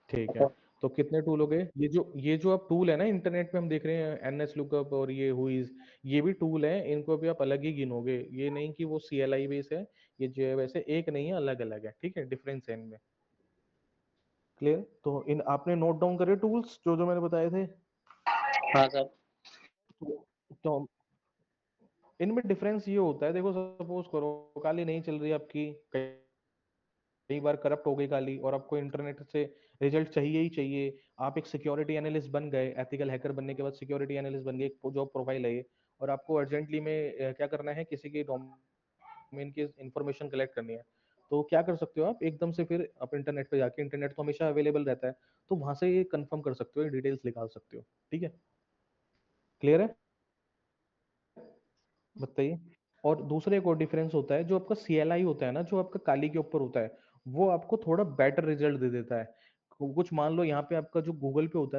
ठीक है। तो कितने टूल हो गए, ये जो आप टूल है ना इंटरनेट पे हम देख रहे हैं, एनएस लुकअप और ये हुईज, ये भी टूल है, इनको भी आप अलग ही गिनोगे। ये नहीं कि वो सीएलआई बेस है, ये जो है वैसे एक नहीं है, अलग अलग है, ठीक है, डिफरेंस है इनमें। क्लियर, तो इन आपने नोट डाउन करे टूल्स जो जो मैंने बताए थे। हाँ सर। तो इनमें डिफरेंस ये होता है, देखो सपोज करो काली नहीं चल रही आपकी, कई बार करप्ट हो गई काली, और आपको इंटरनेट से रिजल्ट चाहिए ही चाहिए। आप एक सिक्योरिटी एनालिस्ट बन गए, एथिकल हैकर बनने के बाद सिक्योरिटी एनालिस्ट बन गए, एक जॉब प्रोफाइल है ये, और आपको अर्जेंटली में क्या करना है, किसी के डोमेन की इंफॉर्मेशन कलेक्ट करनी है। तो क्या कर सकते हो आप, एकदम से फिर आप इंटरनेट पे जाके, इंटरनेट तो हमेशा अवेलेबल रहता है, तो वहां से ये कंफर्म कर सकते हो, डिटेल्स निकाल सकते हो, ठीक है। क्लियर है, बताइए। और दूसरा एक और डिफरेंस होता है, जो आपका सीएलआई होता है ना, जो आपका काली के ऊपर होता है, वो आपको थोड़ा बेटर रिजल्ट दे देता है। कुछ मान लो यहाँ पे आपका जो गूगल पे होता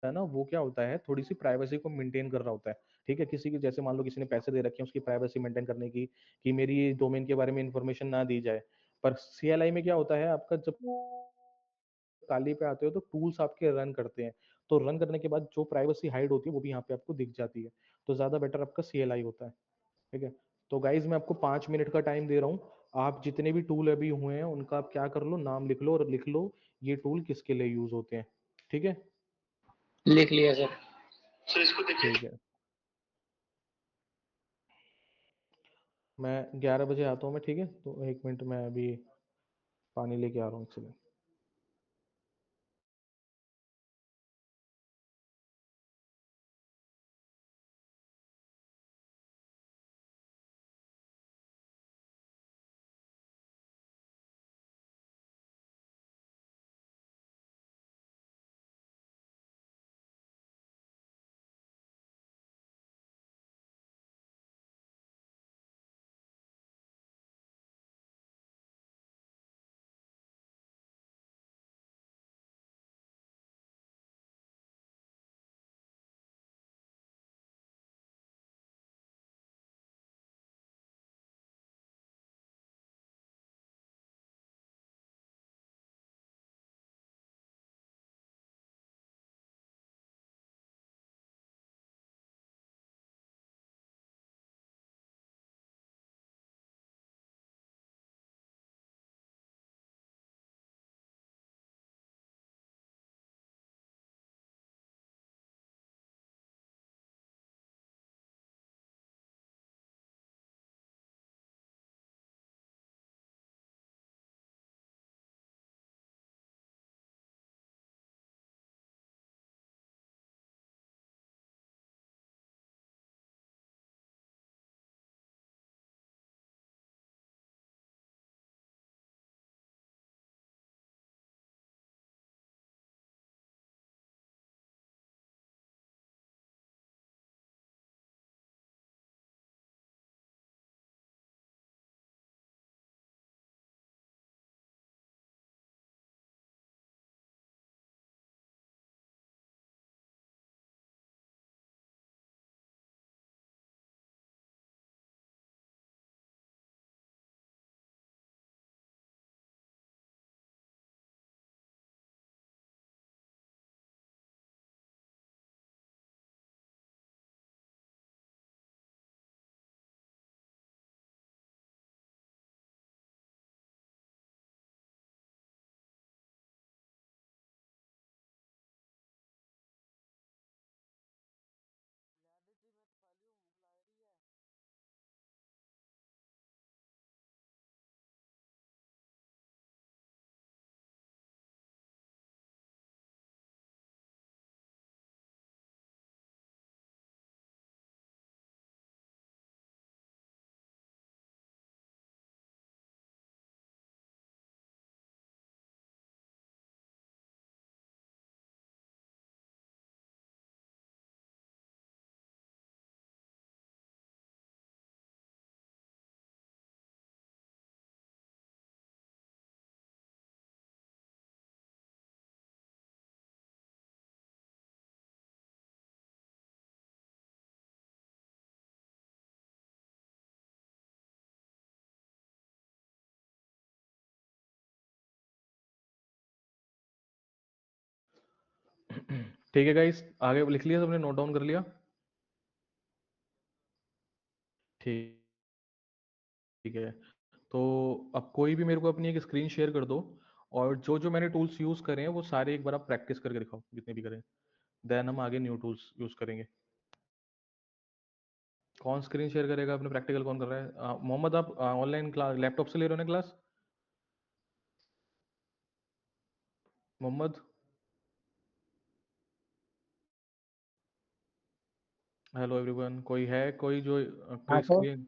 है ना, वो क्या होता है, थोड़ी सी प्राइवेसी को मेंटेन कर रहा होता है, ठीक है। किसी की, जैसे मान लो किसी ने पैसे दे रखे हैं उसकी प्राइवेसी मेंटेन करने की, कि मेरी डोमेन के बारे में इंफॉर्मेशन ना दी जाए। पर सीएलआई में क्या होता है, आपका जब काली पे आते हो तो टूल्स आपके रन करते हैं, तो रन करने के बाद जो प्राइवेसी हाइड होती है वो भी यहाँ पे आपको दिख जाती है। तो ज्यादा बेटर आपका सीएलआई होता है, ठीक है। तो गाइज मैं आपको 5 मिनट का टाइम दे रहा हूँ, आप जितने भी टूल अभी हुए हैं उनका आप क्या कर लो, नाम लिख लो और लिख लो ये टूल किसके लिए यूज होते हैं। ठीक है, लिख लिया सर। ठीक है। मैं 11 बजे आता हूँ मैं, ठीक है, तो 1 मिनट मैं अभी पानी लेके आ रहा हूँ इसलिए। ठीक है गाइस, आगे लिख लिया सबने, नोट डाउन कर लिया? ठीक है, तो अब कोई भी मेरे को अपनी एक स्क्रीन शेयर कर दो, और जो जो मैंने टूल्स यूज करे हैं वो सारे एक बार आप प्रैक्टिस करके दिखाओ जितने भी करें, देन हम आगे न्यू टूल्स यूज करेंगे। कौन स्क्रीन शेयर करेगा अपने, प्रैक्टिकल कौन कर रहा है? मोहम्मद, आप ऑनलाइन क्लास लैपटॉप से ले रहे हो ना क्लास? मोहम्मद, हेलो एवरीवन, कोई है कोई जो कोई हाँ सर। स्क्रीन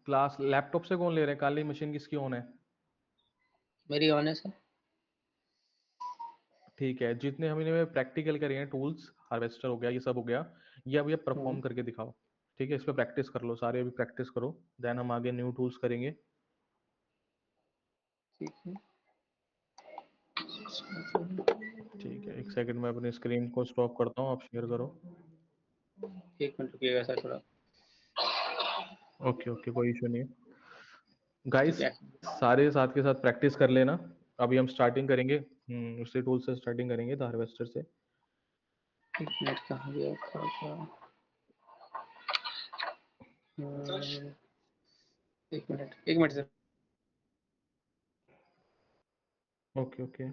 क्लास लैपटॉप से कौन ले रहा है? काली मशीन किसकी ऑन है? मेरी ऑन है सर। ठीक है, जितने हमने प्रैक्टिकल करे हैं टूल्स, हार्वेस्टर हो गया, ये सब हो गया, ये अभी आप परफॉर्म करके दिखाओ। ठीक है, इस पर प्रैक्टिस कर लो, सारे अभी प्रैक्टिस करो, देन हम आगे न्यू टूल्स करेंगे। ठीक है। ठीक है, एक सेकंड में अपनी स्क्रीन को स्टॉप करता हूँ, आप शेयर करो। 1 मिनट रुकिएगा सर थोड़ा। ओके ओके, कोई इशू नहीं है। ठीक गाइस, है। सारे साथ के साथ प्रैक्टिस कर लेना। अभी हम स्टार्टिंग करेंगे, उसी टूल से स्टार्टिंग करेंगे, द हार्वेस्टर से। 1 मिनट कहाँ गया था? एक मिनट सर। Okay okay.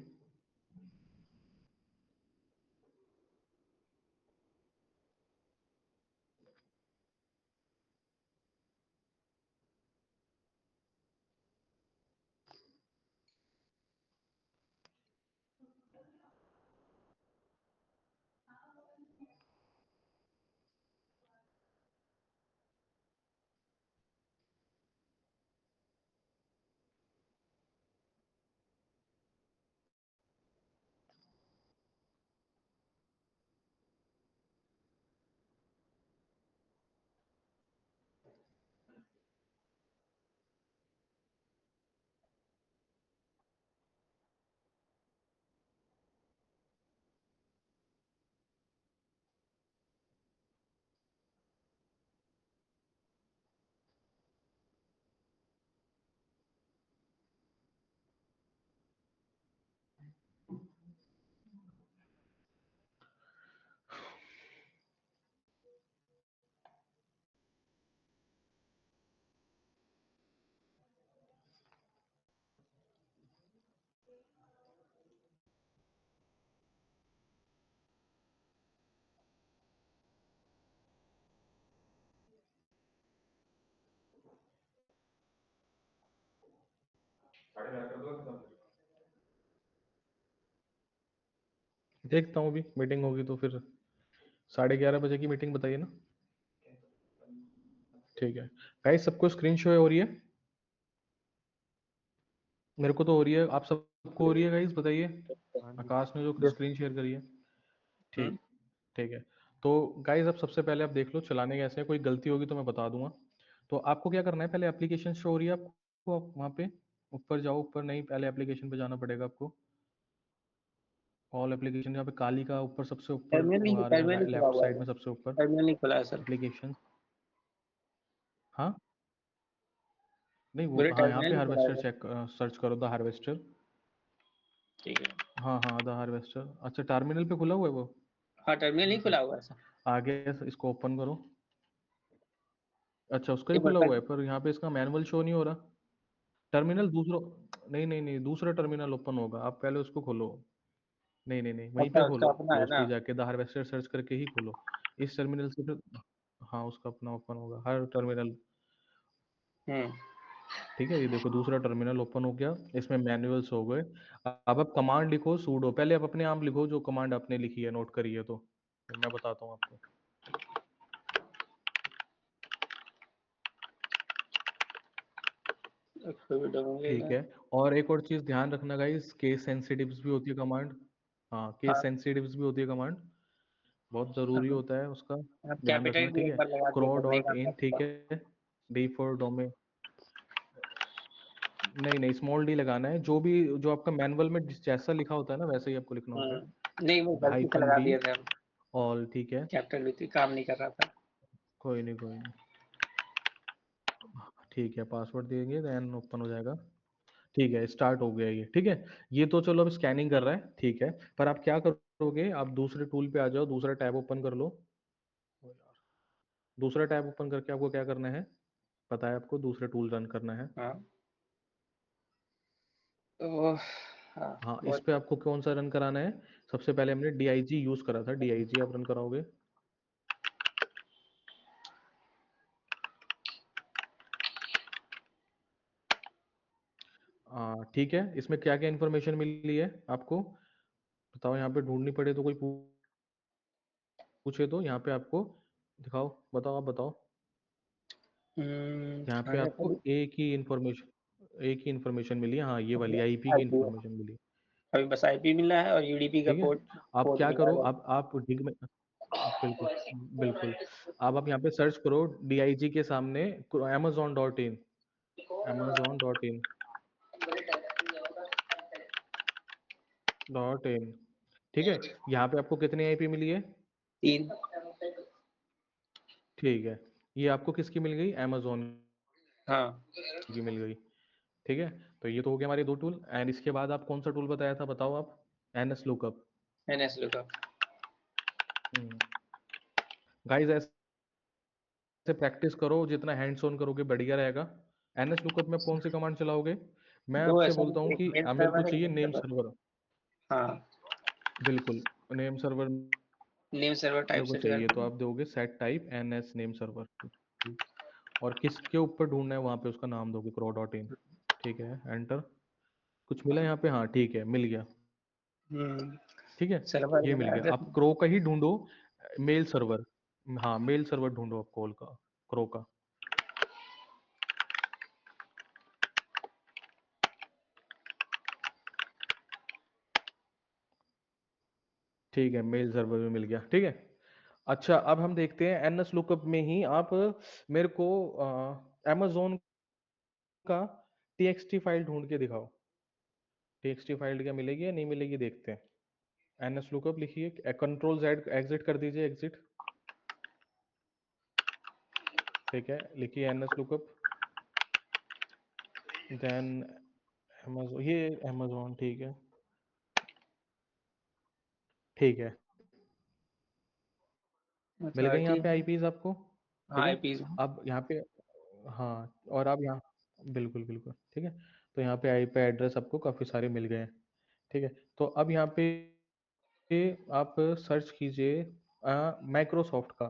देखता हूँ, अभी मीटिंग होगी तो फिर 11:30 बजे की मीटिंग बताइए ना। ठीक है गाइस, सबको स्क्रीन शो हो रही है? मेरे को तो हो रही है, आप सबको हो रही है गाइस? बताइए। आकाश ने जो स्क्रीन शेयर करी है। ठीक ठीक है। तो गाइस अब सबसे पहले आप देख लो चलाने कैसे है, कोई गलती होगी तो मैं बता दूंगा। तो आपको क्या करना है, पहले एप्लीकेशन शो हो रही है आपको, आप वहाँ पे ऊपर जाओ। ऊपर नहीं, पहले एप्लीकेशन पे जाना पड़ेगा आपको। ऑल एप्लीकेशन, यहाँ पे काली का ऊपर सबसे ऊपर वो आ रहा है, टर्मिनल खुला लेफ्ट हुआ साइड है। में सबसे ऊपर टर्मिनल नहीं खुला है सर। एप्लीकेशन। हाँ नहीं वो बोले हाँ, यहाँ टर्मिनल पे नहीं खुला है हार्वेस्टर सर। चेक सर्च करो, द हार्वेस्टर। ठीक है। हाँ हाँ, द हार्वेस्टर। अच्छा, टर्मिनल पे खुला हुआ है वो। हाँ टर्मिनल नहीं खुला हुआ है सर। आगे इसको ओपन करो। अच्छा, उसका ही एक खुला बार हुआ है, पर यहाँ पे इसका मैनुअल शो नहीं हो रहा। टर्मिनल दूसरा, नहीं नहीं नहीं, दूसरा टर्मिनल ओपन होगा, आप पहले उसको खोलो। नहीं नहीं नहीं, वहीं पे अच्छा उसका खोलो, अपना है क्लोज ना। पे जाके द हार्वेस्टर सर्च करके ही खोलो। इस टर्मिनल से फिर, हाँ उसका अपना ओपन होगा हर टर्मिनल। हम्म। ठीक है, ये देखो दूसरा टर्मिनल ओपन हो गया, इसमें मैनुअल्स हो गए। अब आप कमांड लिखो सूडो, पहले आप अपने आप लिखो जो कमांड आपने लिखी है, नोट करिए तो फिर मैं बताता हूँ आपको। ठीक है, और एक और चीज ध्यान रखना गाइस, केस सेंसिटिव्स भी होती है कमांड। हाँ, केस हाँ सेंसिटिव्स भी होती है कमांड, बहुत जरूरी हाँ, होता है उसका, आप ध्यान कैपिटल रखना। भी ठीक एक है, बार लगा दिया क्रो सर, नहीं डॉट काम इन, ठीक करता। है, डी फॉर डोमेन। नहीं नहीं, स्मॉल डी लगाना है, जो भी जो आपका मैनुअल में जैसा लिखा होता है ना वैसे ही आपको लिखना होता नहीं वो है। गलती से हाइफन लगा डी दिया सर। ऑल, ठीक है, कैपिटल भी थी, काम नहीं कर रहा था। कोई नहीं कोई नहीं। ठीक है, पासवर्ड देंगे देन ओपन हो जाएगा। ठीक है, स्टार्ट हो गया ये। ठीक है, ये तो चलो अब स्कैनिंग कर रहा है, ठीक है। पर आप क्या करोगे, आप दूसरे टूल पे आ जाओ, दूसरा टैब ओपन कर लो। ओ यार, दूसरा टैब ओपन करके आपको क्या करना है, पता है आपको, दूसरा टूल रन करना है। हाँ तो हाँ हाँ, इस बहुत। पे आपको कौन सा रन कराना है, सबसे पहले हमने DIG यूज करा था, DIG आप रन कराओगे। ठीक है, इसमें क्या क्या इन्फॉर्मेशन मिली है आपको बताओ, यहाँ पे ढूंढनी पड़े तो कोई पूछे तो यहाँ पे आपको दिखाओ, बताओ, आप बताओ। यहाँ पे हाँ आपको सर। एक ही इन्फॉर्मेशन मिली है, हाँ ये वाली IP की आईपी इन्फॉर्मेशन मिली। अभी बस आईपी मिला है और यूडीपी का ठीक है, पोर्ट आप पोर्ट क्या मिला करो, है। आप डिग में, बिल्कुल बिल्कुल, आप यहाँ पे सर्च करो DIG के सामने amazon.in, amazon.in ठीक है। यहाँ पे आपको कितनी IP मिली है? 3। ठीक है, ये आपको किसकी मिल गई, Amazon हाँ की मिल गई। ठीक है, तो ये तो हो गया हमारे दो टूल, एंड इसके बाद आप कौन सा टूल बताया था, बताओ आप। NS lookup. NS lookup. Guys से प्रैक्टिस करो, जितना हैंड्स ऑन करोगे बढ़िया रहेगा। एनएस लुकअप में कौन सी कमांड चलाओगे? मैं दो आपसे ऐसा बोलता हूँ एक कि मेल मेरे को सर्वर, एक चाहिए नेम नेम सर्वर। सर्वर। हाँ, बिल्कुल, name server name server type मेरे को सेट चाहिए, तो करना है। आप दोगे set type NS name server, और किसके ऊपर ढूंढना है वहां पे उसका नाम दोगे क्रो डॉट इन। ठीक है, एंटर। कुछ मिला यहाँ पे? हाँ ठीक है, मिल गया। ठीक है, सर्वर ये मिल गया। एड्रेस। आप क्रो का ही ढूंढो, मेल सर्वर। हाँ, मेल सर्वर ढूंढो आप कॉल का, क्रो का। ठीक है, मेल सर्वर में मिल गया। ठीक है, अच्छा अब हम देखते हैं एनएस लुकअप में ही आप मेरे को amazon का txt फाइल ढूंढ के दिखाओ। txt फाइल क्या मिलेगी या नहीं मिलेगी, देखते हैं। एनएस लुकअप लिखिए, कंट्रोल जेड एग्जिट कर दीजिए, एग्जिट। ठीक है, लिखिए एनएस लुकअप, देन amazon, ये amazon। ठीक है, ठीक है, मिल मतलब गई यहाँ आईटी। पे आईपीज आपको। हाँ, ठीक है, आईपी। अब यहाँ पे, हाँ, और अब यहाँ, बिल्कुल बिल्कुल ठीक है। तो यहाँ पे आईपी एड्रेस आपको काफ़ी सारे मिल गए हैं। ठीक है, तो अब यहाँ पे आप सर्च कीजिए माइक्रोसॉफ्ट का।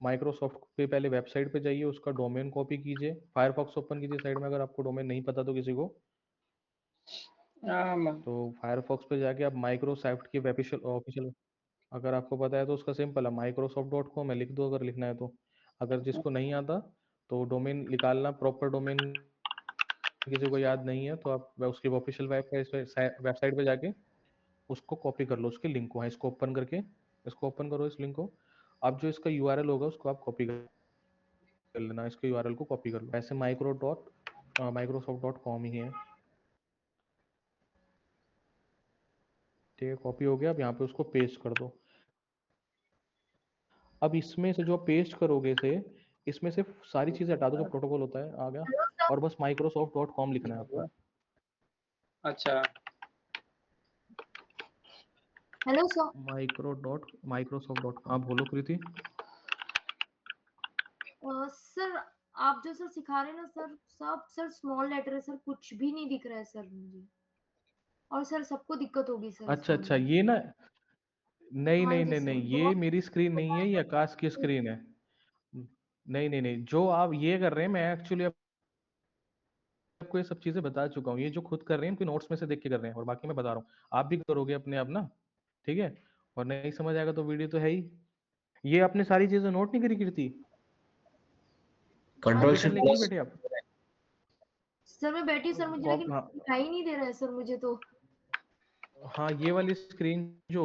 माइक्रोसॉफ्ट पे पहले वेबसाइट पे जाइए, उसका डोमेन कॉपी कीजिए, फायरफॉक्स ओपन कीजिए साइड में, अगर आपको डोमेन नहीं पता तो किसी को। तो फायरफॉक्स पे जाके आप माइक्रोसॉफ्ट की ऑफिशियल ऑफिशियल, अगर आपको पता है तो उसका सिंपल है microsoft.com है, लिख दो अगर लिखना है तो। अगर जिसको नहीं आता तो डोमेन निकालना, प्रॉपर डोमेन किसी को याद नहीं है तो आप उसकी ऑफिशियल वेबसाइट पे जाके उसको कॉपी कर लो, उसके लिंक को। हाँ, इसको ओपन करके, इसको ओपन करो, इस लिंक को। अब जो इसका यूआरएल होगा उसको आप कॉपी कर लेना, इसके यूआरएल को कॉपी कर लो। ऐसे microsoft.com ही है। ठीक है, कॉपी हो गया। अब यहाँ पे उसको पेस्ट कर दो। अब इसमें से जो पेस्ट करोगे इसे, इसमें से सारी चीजें हटा दो, जो प्रोटोकॉल होता है आ गया, और बस microsoft.com लिखना है आपको। अच्छा, हेलो सर। microsoft.com। आप बोलो कृति। सर आप जो सर सिखा रहे हैं ना सर, सब सर स्मॉल लेटर है सर, कुछ भी नहीं दिख रहा है सर मुझे। और सर सबको दिक्कत होगी सर अच्छा इसमें। अच्छा, ये ना, नहीं हाँ नहीं जी नहीं सर, नहीं, ये बहुत मेरी स्क्रीन नहीं है, ये आकाश की स्क्रीन है। नहीं नहीं नहीं, जो आप ये कर रहे हैं, मैं एक्चुअली आपको ये सब चीजें बता चुका हूँ। ये जो खुद कर रहे हैं उनके नोट्स में से देख के कर रहे हैं, और बाकी मैं बता रहा हूँ, आप भी करोगे अपने आप ना। ठीक है, और नहीं समझ आएगा तो वीडियो तो है ही। ये आपने सारी चीजें नोट नहीं करी कीर्ति? हाँ कंट्रोल जी कॉपी सर। शिफ्ट करने के लिए प्लस। बैठे आप? सर मैं बैठी सर, मुझे लेकिन हाँ दिखाई ही नहीं दे रहा है सर मुझे तो। हाँ, ये वाली स्क्रीन जो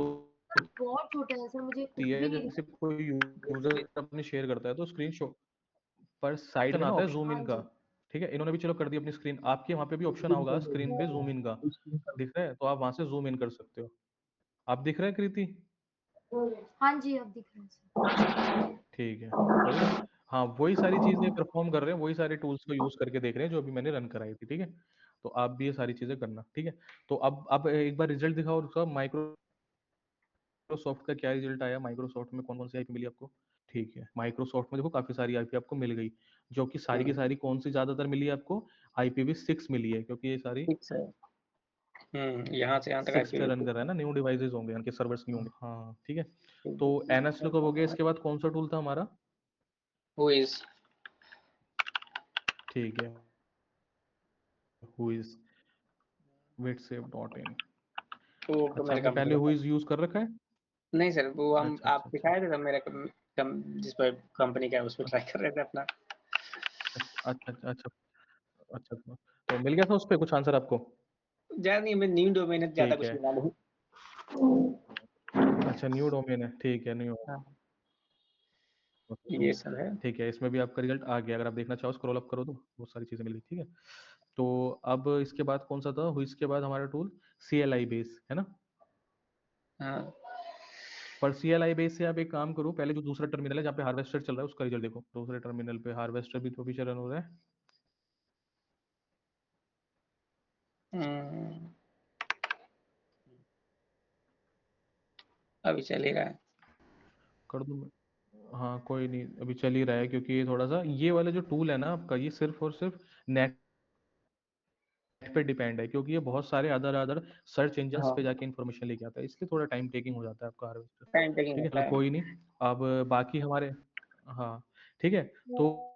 बहुत छोटा है सर, मुझे कुछ होती है, भी नहीं जैसे दिख कोई यूजर अपने शेयर करता है तो स्क्रीन शॉट पर साइड में ना आता है रहा। जूम इन हाँ का। जी। ठीक है, इन्होंने भी चलो कर दी अपनी स्क्रीन, आपके वहां पे भी ऑप्शन Zoom होगा कर लो, स्क्रीन पे जूम इन का, full screen कर लो। दिख रहा है तो आप वहां से जूम इन कर सकते हो। आप दिख रहे हैं कृति? हाँ जी अब दिख रहा है सर। ठीक है, हो गया। हाँ, वही सारी चीजें परफॉर्म कर रहे हैं, वही सारे टूल्स को यूज करके देख रहे हैं जो अभी मैंने रन कराई थी। ठीक है, तो आप भी ये सारी चीजें करना। ठीक है, तो अब एक बार रिजल्ट दिखाओ उसका, माइक्रोसॉफ्ट का क्या रिजल्ट आया, माइक्रोसॉफ्ट में कौन कौन सी आईपी मिली आपको। ठीक है, माइक्रोसॉफ्ट में देखो काफी सारी आईपी आपको मिल गई, जो कि सारी की सारी कौन सी ज्यादातर मिली है आपको, IPv6 मिली है, क्योंकि ये सारी ठीक है। यहाँ से यहाँ तक 6 पे रन आईपी। कर रहा है ना, न्यू डिवाइसेस होंगे, उनके सर्वर्स न्यू होंगे। हाँ ठीक है, तो एनएस लुकअप हो गया। इसके बाद कौन सा टूल था हमारा? Who is. ठीक है, हुइज, witsafe.in। वो तो अच्छा, मेरे आपने कंपनी पहले का। हुइज यूज कर रखा है? नहीं सर, वो हम अच्छा आप अच्छा अच्छा दिखाए थे तब मेरे जिस पर कंपनी का है उस पर ट्राई कर रहे थे अपना। अच्छा अच्छा अच्छा अच्छा, तो मिल गया था उस पे कुछ आंसर आपको? ज्यादा नहीं, मैं न्यू डोमेन है, ज्यादा ठीक कुछ है, मिला नहीं। अच्छा न्यू डोमेन है, ठीक है, न्यू। हाँ, तो ये सब है। ठीक है, इसमें भी आपका रिजल्ट आ गया, अगर आप देखना चाहो स्क्रॉल अप करो तो बहुत सारी चीजें मिल गई। ठीक है, तो अब इसके बाद कौन सा था, हुइज के बाद हमारा टूल CLI बेस है ना। हाँ, पर CLI बेस से आप एक काम करो, पहले जो दूसरा टर्मिनल है जहाँ पे हार्वेस्टर चल रहा है उसका रिजल्ट देखो। दूसरे टर्मिनल पे हार्वेस्टर भी तो पीछे रन हो रहा है। हम्म, अभी चलेगा। कर दूं मैं? हाँ कोई नहीं, अभी चल ही रहा है, क्योंकि ये थोड़ा सा, ये वाला जो टूल है ना आपका, ये सिर्फ और सिर्फ नेट पे डिपेंड है, क्योंकि ये बहुत सारे अदर अदर सर्च इंजन्स हाँ पे जाके इन्फॉर्मेशन लेके आता है, इसलिए थोड़ा टाइम टेकिंग हो जाता है आपका हार्वेस्टर। टाइम टेकिंग ठीक है, होता चलो है। कोई नहीं। अब बाकी हमारे, हाँ ठीक है, तो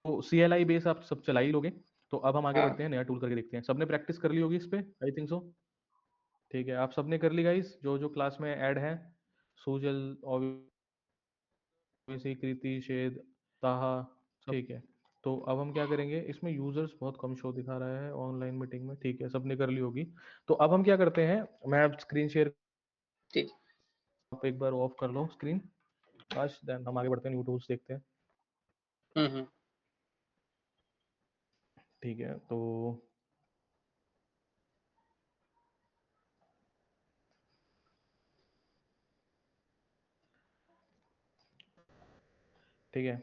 CLI बेस आप सब चला ही लोगे। तो अब हम आगे हाँ बढ़ते हैं, नया टूल करके देखते हैं। सबने प्रैक्टिस कर ली होगी इस पे, आई थिंक सो। ठीक है, आप सबने कर ली गाइस, जो जो क्लास में ऐड है, सुजल, ओवैसी, कृति, शेद, ताहा, सब। ठीक है, तो अब हम क्या करेंगे, इसमें यूजर्स बहुत कम शो दिखा रहा है ऑनलाइन मीटिंग में। ठीक है, सबने कर ली होगी। तो अब हम क्या करते हैं, मैं अब स्क्रीन शेयर, ठीक। आप एक बार ऑफ कर लो स्क्रीन आज, देन हम आगे बढ़ते हैं, न्यू टूल्स देखते हैं। हम्म। ठीक है, तो ठीक है,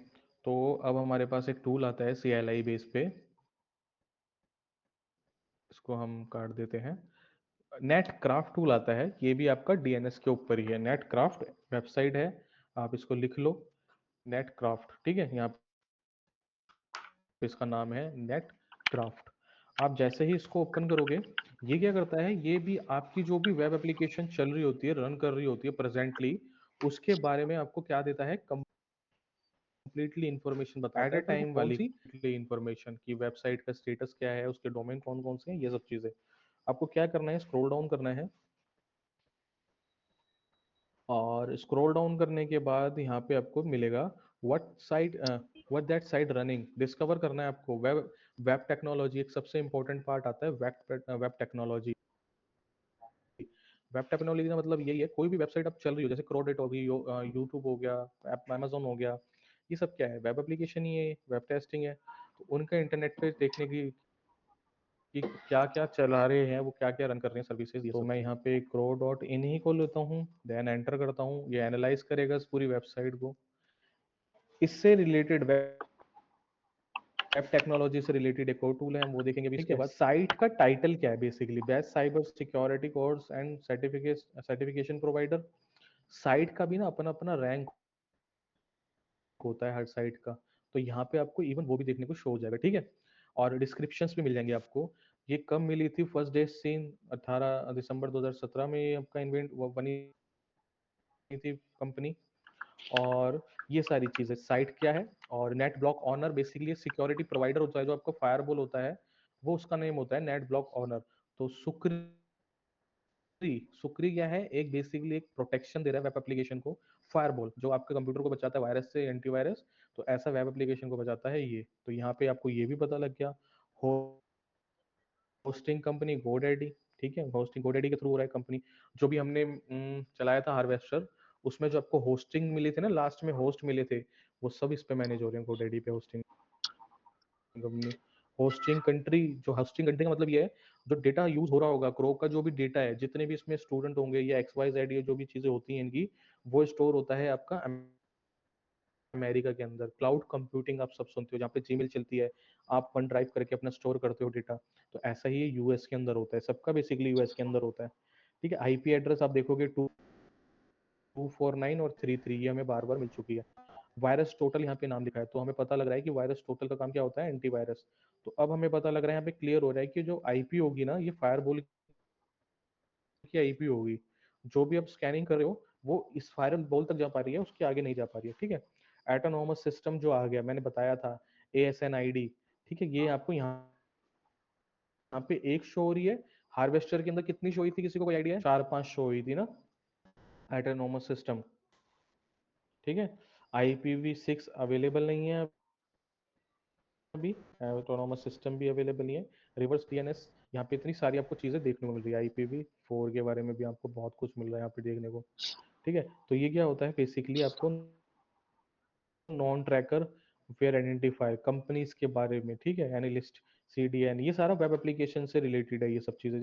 तो अब हमारे पास एक टूल आता है CLI बेस पे, इसको हम काट देते हैं। नेट क्राफ्ट टूल आता है, ये भी आपका DNS के ऊपर ही है। नेट क्राफ्ट वेबसाइट है, आप इसको लिख लो, नेट क्राफ्ट। ठीक है, यहाँ पे इसका नाम है नेट क्राफ्ट। आप जैसे ही इसको ओपन करोगे, ये क्या करता है, ये भी आपकी जो भी वेब एप्लीकेशन चल रही होती है, रन कर रही होती है प्रेजेंटली, उसके बारे में आपको क्या देता है, कंप्लीटली इंफॉर्मेशन बताता है। एट अ टाइम वाली इंफॉर्मेशन की वेबसाइट का स्टेटस क्या है, उसके डोमेन कौन कौन से हैं, ये सब चीजें। आपको क्या करना है, स्क्रॉल डाउन करना है, और स्क्रॉल डाउन करने के बाद यहाँ पे आपको मिलेगा what that site running, discover करना है आपको। वेब वेब टेक्नोलॉजी एक सबसे इंपॉर्टेंट पार्ट आता है, वेब टेक्नोलॉजी। वेब टेक्नोलॉजी का मतलब यही है, कोई भी वेबसाइट अब चल रही हो, जैसे क्रोडेट हो गई, यूट्यूब हो गया, अमेजोन हो गया, ये सब क्या है, वेब एप्लीकेशन ही है, वेब टेस्टिंग है। तो उनका इंटरनेट पे देखने की कि क्या क्या चला रहे हैं, वो क्या क्या रन कर रहे हैं सर्विसेज। तो मैं यहाँ पे crow.in ही को लेता हूँ, देन एंटर करता हूँ, ये एनालाइज करेगा इस पूरी वेबसाइट को। इससे रिलेटेड वेब टेक्नोलॉजी से रिलेटेड एक और टूल है, हम वो देखेंगे भी इसके बाद। साइट का टाइटल क्या है, basically best cyber security course and certification provider. Site का भी ना अपना अपना रैंक होता है हर साइट का, तो यहाँ पे आपको इवन वो भी देखने को शो हो जाएगा। ठीक है, और डिस्क्रिप्शंस भी मिल जाएंगे आपको। ये कब मिली थी, फर्स्ट डे सीन 18 दिसंबर 2017 में ये आपका इन्वेंट बनी थी कंपनी। और ये सारी चीजें, साइट क्या है, और net block owner basically security provider होता है, जो आपका फायरवॉल होता है, वो उसका नेम होता है नेट ब्लॉक ऑनर। तो सुक्री क्या है, एक बेसिकली एक प्रोटेक्शन दे रहा है वेब एप्लीकेशन को। फायरवॉल जो आपके कंप्यूटर को बचाता है वायरस से, एंटीवायरस, तो ऐसा वेब एप्लीकेशन को बचाता है ये। तो यहाँ पे आपको ये भी पता लग गया। Hosting company GoDaddy। ठीक है, होस्टिंग GoDaddy के थ्रू हो रहा है कंपनी। जो भी हमने चलाया था हार्वेस्टर, उसमें जो आपको होस्टिंग मिली थी ना, लास्ट में होस्ट मिले थे, वो सब इस पे मैनेज हो रहे हैं GoDaddy पे, होस्टिंग कंपनी। होस्टिंग कंट्री का मतलब ये है, जो डेटा यूज हो रहा होगा क्रो का, जो भी डेटा है, जितने भी इसमें स्टूडेंट होंगे या XYZ, ये जो भी चीजें होती हैं इनकी, वो स्टोर होता है आपका अमेरिका के अंदर। क्लाउड कंप्यूटिंग आप सब सुनते हो, जहाँ पे जीमेल चलती है, आप वन ड्राइव करके अपना स्टोर करते हो डेटा। तो ऐसा ही US के अंदर होता है, सबका बेसिकली US के अंदर होता है। ठीक है, IP एड्रेस आप देखोगे 249 और 33, ये हमें बार बार मिल चुकी है। वायरस टोटल यहाँ पे नाम लिखा है, तो हमें पता लग रहा है कि वायरस टोटल का काम क्या होता है, एंटीवायरस। तो अब हमें पता लग रहा है, यहाँ पे क्लियर हो रहा है कि जो IP होगी ना, ये फायरवॉल की IP होगी। जो भी आप स्कैनिंग कर रहे हो, वो इस फायरवॉल तक जा पा रही है, उसके आगे नहीं जा पा रही है। ठीक है, एटोनोमस सिस्टम जो आ गया, मैंने बताया था, ASNID। ठीक है, ये आपको यहाँ पे एक शो हो रही है। हार्वेस्टर के अंदर कितनी शो हुई थी, किसी को कोई आइडिया है? 4-5 शो हुई थी ना, एटोनोमस सिस्टम। ठीक है, IPv6 अवेलेबल नहीं है अभी, ऑटोनोमस सिस्टम भी अवेलेबल नहीं है। रिवर्स DNS, यहाँ पे इतनी सारी आपको चीजें देखने को मिल रही है। IPv4 के बारे में भी आपको बहुत कुछ मिल रहा है यहाँ पे देखने को। ठीक है, तो ये क्या होता है, बेसिकली आपको non tracker ware identifier companies के बारे में, ठीक है, एनालिस्ट, CDN, ये सारा वेब एप्लीकेशन से रिलेटेड है। ये सब चीजें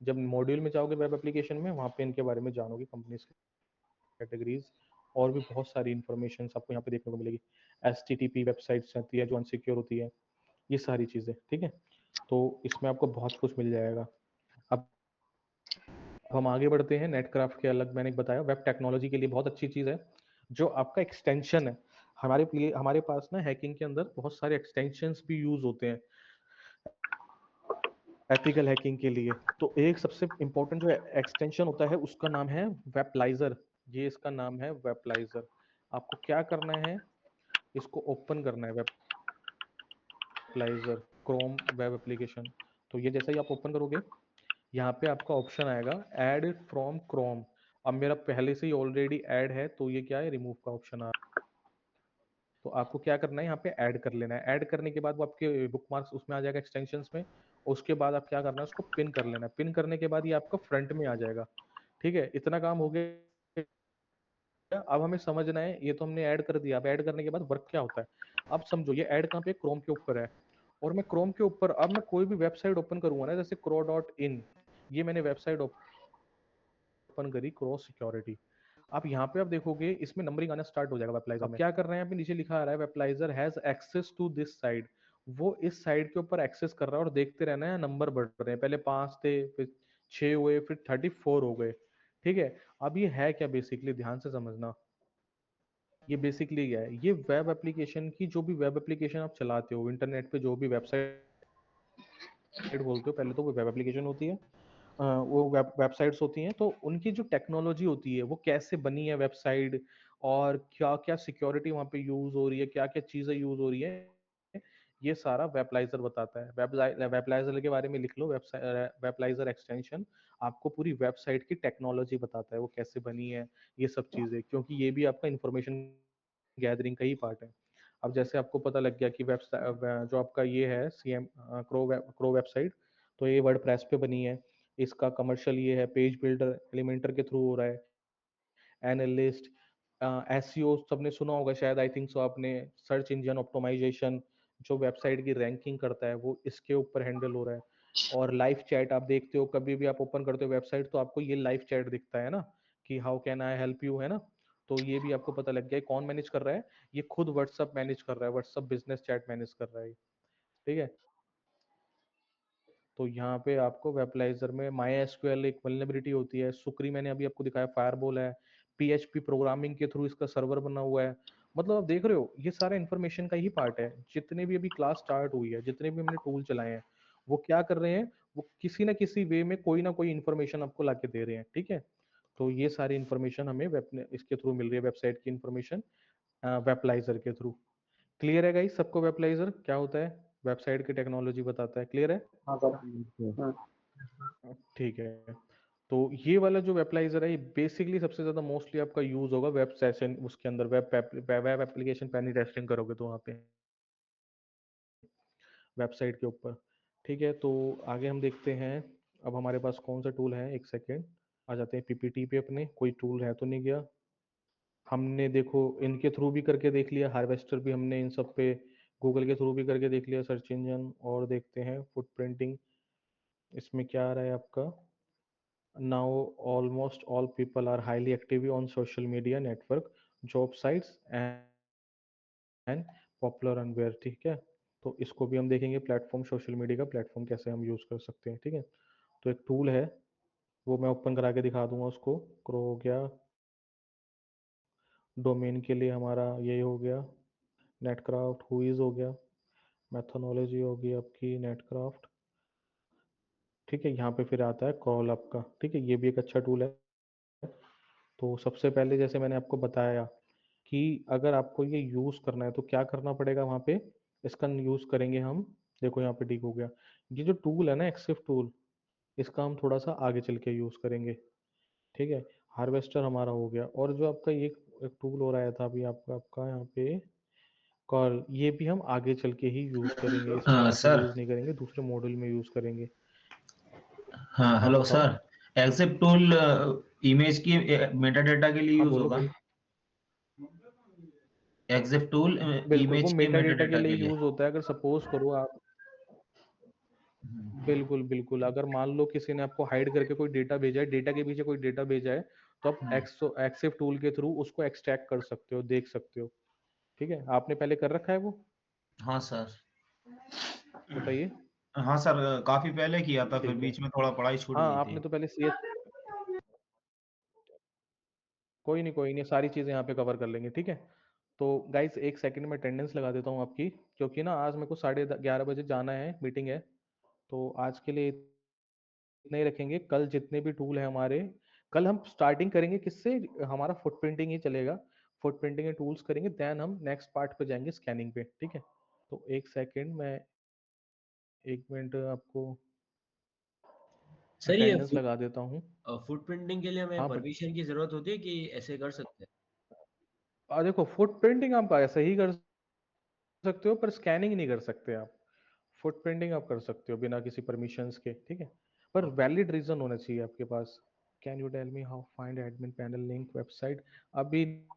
जब मॉड्यूल में जाओगे वेब एप्लीकेशन में, वहाँ पे इनके बारे में जानोगे, कंपनीज कैटेगरीज, और भी बहुत सारी इंफॉर्मेशन आपको यहाँ पे देखने को मिलेगी। HTTP वेबसाइट्स आती है जो अनसिक्योर होती है, ये सारी चीजें। ठीक है, तो इसमें आपको बहुत कुछ मिल जाएगा। अब हम आगे बढ़ते हैं। नेटक्राफ्ट के अलग मैंने बताया, वेब टेक्नोलॉजी के लिए बहुत अच्छी चीज है। जो आपका एक्सटेंशन है, हमारे पास ना हैकिंग के अंदर बहुत सारे एक्सटेंशंस भी यूज होते हैं एथिकल हैकिंग के लिए। तो एक सबसे इम्पोर्टेंट जो एक्सटेंशन होता है उसका नाम है वेबलाइजर। ये इसका नाम है वेबलाइजर। आपको क्या करना है, इसको ओपन करना है, वेबलाइजर क्रोम वेब एप्लीकेशन। तो ये जैसा ही आप ओपन करोगे, यहाँ पे आपका ऑप्शन आएगा ऐड फ्रॉम क्रोम। अब मेरा पहले से ही ऑलरेडी ऐड है, तो ये क्या है, रिमूव का ऑप्शन आ रहा है। तो आपको क्या करना है, यहाँ पे ऐड कर लेना है। ऐड करने के बाद वो आपके बुकमार्क्स उसमें आ जाएगा एक्सटेंशंस में। उसके बाद आप क्या करना है, उसको पिन कर लेना है। पिन करने के बाद ये आपका फ्रंट में आ जाएगा। ठीक है, इतना काम हो गया। अब हमें समझना है, ये तो हमने ऐड कर दिया, अब ऐड करने के बाद वर्क क्या होता है। अब समझो ये ऐड कहाँ पे, क्रोम के ऊपर है। और मैं क्रोम के ऊपर अब मैं कोई भी वेबसाइट ओपन करूंगा ना, जैसे cro.in, ये मैंने वेबसाइट ओपन करी, क्रो सिक्योरिटी। आप यहाँ पे आप देखोगे इसमें नंबरिंग आना स्टार्ट हो जाएगा वेबलाइजर में। क्या कर रहे हैं, अभी नीचे लिखा आ रहा है webalizer has access to this side. वो इस साइड के ऊपर एक्सेस कर रहा है और देखते रहना है, नंबर बढ़ रहे हैं। पहले 5 थे, फिर 6 हुए, फिर 34 हो गए। ठीक है, अब ये है क्या बेसिकली, ध्यान से समझना। ये बेसिकली क्या है, ये वेब एप्लीकेशन की, जो भी वेब एप्लीकेशन आप चलाते हो इंटरनेट पे, जो भी वेबसाइट बोलते हो, पहले तो वो वेब एप्लीकेशन होती है। वो वेबसाइट्स होती हैं, तो उनकी जो टेक्नोलॉजी होती है वो कैसे बनी है वेबसाइट, और क्या क्या सिक्योरिटी वहाँ पे यूज हो रही है, क्या क्या चीजें यूज हो रही है, ये सारा वेबलाइजर बताता है। वेबलाइजर के बारे में लिख लो, वेबलाइजर एक्सटेंशन आपको पूरी वेबसाइट की टेक्नोलॉजी बताता है, वो कैसे बनी है, ये सब चीजें, क्योंकि ये भी आपका इंफॉर्मेशन गैदरिंग का ही पार्ट है। अब जैसे आपको पता लग गया कि वेबसाइट जो आपका ये है सीएम क्रो वेबसाइट, तो ये वर्डप्रेस पे बनी है। इसका कमर्शियल ये है, पेज बिल्डर एलिमेंटर के थ्रू हो रहा है। एनालिस्ट, एसईओ सबने सुना होगा शायद, आई थिंक सो आपने। सर्च इंजन ऑप्टिमाइजेशन, जो वेबसाइट की रैंकिंग करता है, वो इसके ऊपर हैंडल हो रहा है। और लाइव चैट आप देखते हो, कभी भी आप ओपन करते हो वेबसाइट तो आपको ये लाइव चैट दिखता है ना, कि how can I help you, है ना। तो ये भी आपको पता लग गया कौन मैनेज कर रहा है। ये खुद व्हाट्सअप मैनेज कर रहा है, व्हाट्सअप बिजनेस चैट मैनेज कर रहा है। ठीक है, तो यहाँ पे आपको वेबलाइजर में माई एसक्यूएल एक वल्नरेबिलिटी होती है, सुक्री मैंने अभी आपको दिखाया, फायरबॉल है, पीएचपी प्रोग्रामिंग के थ्रू इसका सर्वर बना हुआ है। मतलब आप देख रहे हो, ये सारा इन्फॉर्मेशन का ही पार्ट है। जितने भी अभी क्लास स्टार्ट हुई है, जितने भी हमने टूल चलाए हैं, वो क्या कर रहे हैं, वो किसी ना किसी वे में कोई ना कोई इन्फॉर्मेशन आपको लाके दे रहे हैं। ठीक है, तो ये सारी इन्फॉर्मेशन हमें वेब इसके थ्रू मिल रही है, वेबसाइट की इन्फॉर्मेशन वेबलाइजर के थ्रू। क्लियर है गाइस सबको, वेबलाइजर क्या होता है, वेबसाइट की टेक्नोलॉजी बताता है। क्लियर है? हाँ सर। ठीक है, तो ये वाला जो वेबलाइजर है, ये बेसिकली सबसे ज्यादा मोस्टली आपका यूज होगा वेब सेशन, उसके अंदर वेब एप्लीकेशन पैनी टेस्टिंग करोगे तो वहाँ पे वेबसाइट के ऊपर। ठीक है, तो आगे हम देखते हैं अब हमारे पास कौन सा टूल है। एक सेकेंड, आ जाते हैं पीपीटी पे। अपने कोई टूल है तो नहीं गया, हमने देखो इनके थ्रू भी करके देख लिया, हार्वेस्टर भी हमने इन सब पे गूगल के थ्रू भी करके देख लिया, सर्च इंजन। और देखते हैं फुटप्रिंटिंग, इसमें क्या आ रहा है आपका। Now almost all people are highly active on social media network, job sites and popular unaware। ठीक है, तो इसको भी हम देखेंगे, प्लेटफॉर्म सोशल मीडिया का प्लेटफॉर्म कैसे हम यूज कर सकते हैं। ठीक है, तो एक टूल है वो मैं ओपन करा के दिखा दूंगा उसको। क्रो हो गया, डोमेन के लिए हमारा ये हो गया, नेटक्राफ्ट, हुईज हो गया, मैथोनोलॉजी होगी आपकी, नेटक्राफ्ट। ठीक है, यहाँ पे फिर आता है क्रॉल आपका। ठीक है, ये भी एक अच्छा टूल है। तो सबसे पहले जैसे मैंने आपको बताया कि अगर आपको ये यूज करना है तो क्या करना पड़ेगा वहां पे, इसका यूज करेंगे हम। देखो यहाँ पे ठीक हो गया। ये जो टूल है ना, एक्सिफ टूल, इसका हम थोड़ा सा आगे चल के यूज करेंगे। ठीक है, हार्वेस्टर हमारा हो गया। और जो आपका ये एक टूल हो रहा था अभी आपका आपका यहाँ पे कॉल, ये भी हम आगे चल के ही यूज करेंगे, इसमें यहाँ पे सर। यूज नहीं करेंगे, दूसरे मॉड्यूल में यूज करेंगे। हाँ हाँ हेलो बताओ। सर। एक्सेप्ट टूल इमेज की मेटा डेटा के लिए हाँ यूज बोलो होगा। भाई। एक्सेप्ट टूल बिल्कुल, वो इमेज के मेटा मेटा डेटा के डेटा लिए के लिए। यूज होता है। अगर सपोज करो आप, बिल्कुल बिल्कुल, अगर मान लो किसी ने आपको हाइड करके कोई डेटा भेजा है, डेटा के पीछे कोई डेटा भेजा है, तो आप एक्सेफ टूल के थ्रू उसको एक्सट्रैक्ट कर सकते हो, देख सकते हो। ठीक है, आपने पहले कर रखा है वो, हाँ सर। बताइए। हाँ सर, काफी पहले किया था, फिर ठीक है, बीच में थोड़ा पढ़ाई छूट हाँ गई थी। आपने तो पहले सी कोई नहीं, सारी चीजें यहाँ पे कवर कर लेंगे, ठीक है। तो गाइस एक सेकंड में अटेंडेंस लगा देता हूँ आपकी, क्योंकि ना आज मेरे को 11:30 बजे जाना है, मीटिंग है। तो आज के लिए इतना ही रखेंगे। कल जितने भी टूल है हमारे, कल हम स्टार्टिंग करेंगे किससे, हमारा फुट प्रिंटिंग ही चलेगा। फुट प्रिंटिंग के टूल्स करेंगे, देन हम नेक्स्ट पार्ट पे जाएंगे स्कैनिंग पे, ठीक है। तो एक सेकंड, मैं 1 मिनट आपको सर ये अटेंडेंस लगा देता हूँ। फुट प्रिंटिंग के लिए हमें हाँ परमिशन की जरूरत होती है कि ऐसे कर सकते हैं? देखो फुट प्रिंटिंग आप ऐसे ही कर सकते हो, पर स्कैनिंग नहीं कर सकते आप। फुट प्रिंटिंग आप कर सकते हो बिना किसी परमिशंस के, ठीक है। पर वैलिड रीजन होना चाहिए आपके पास। Can you tell me how find admin panel link website? अभी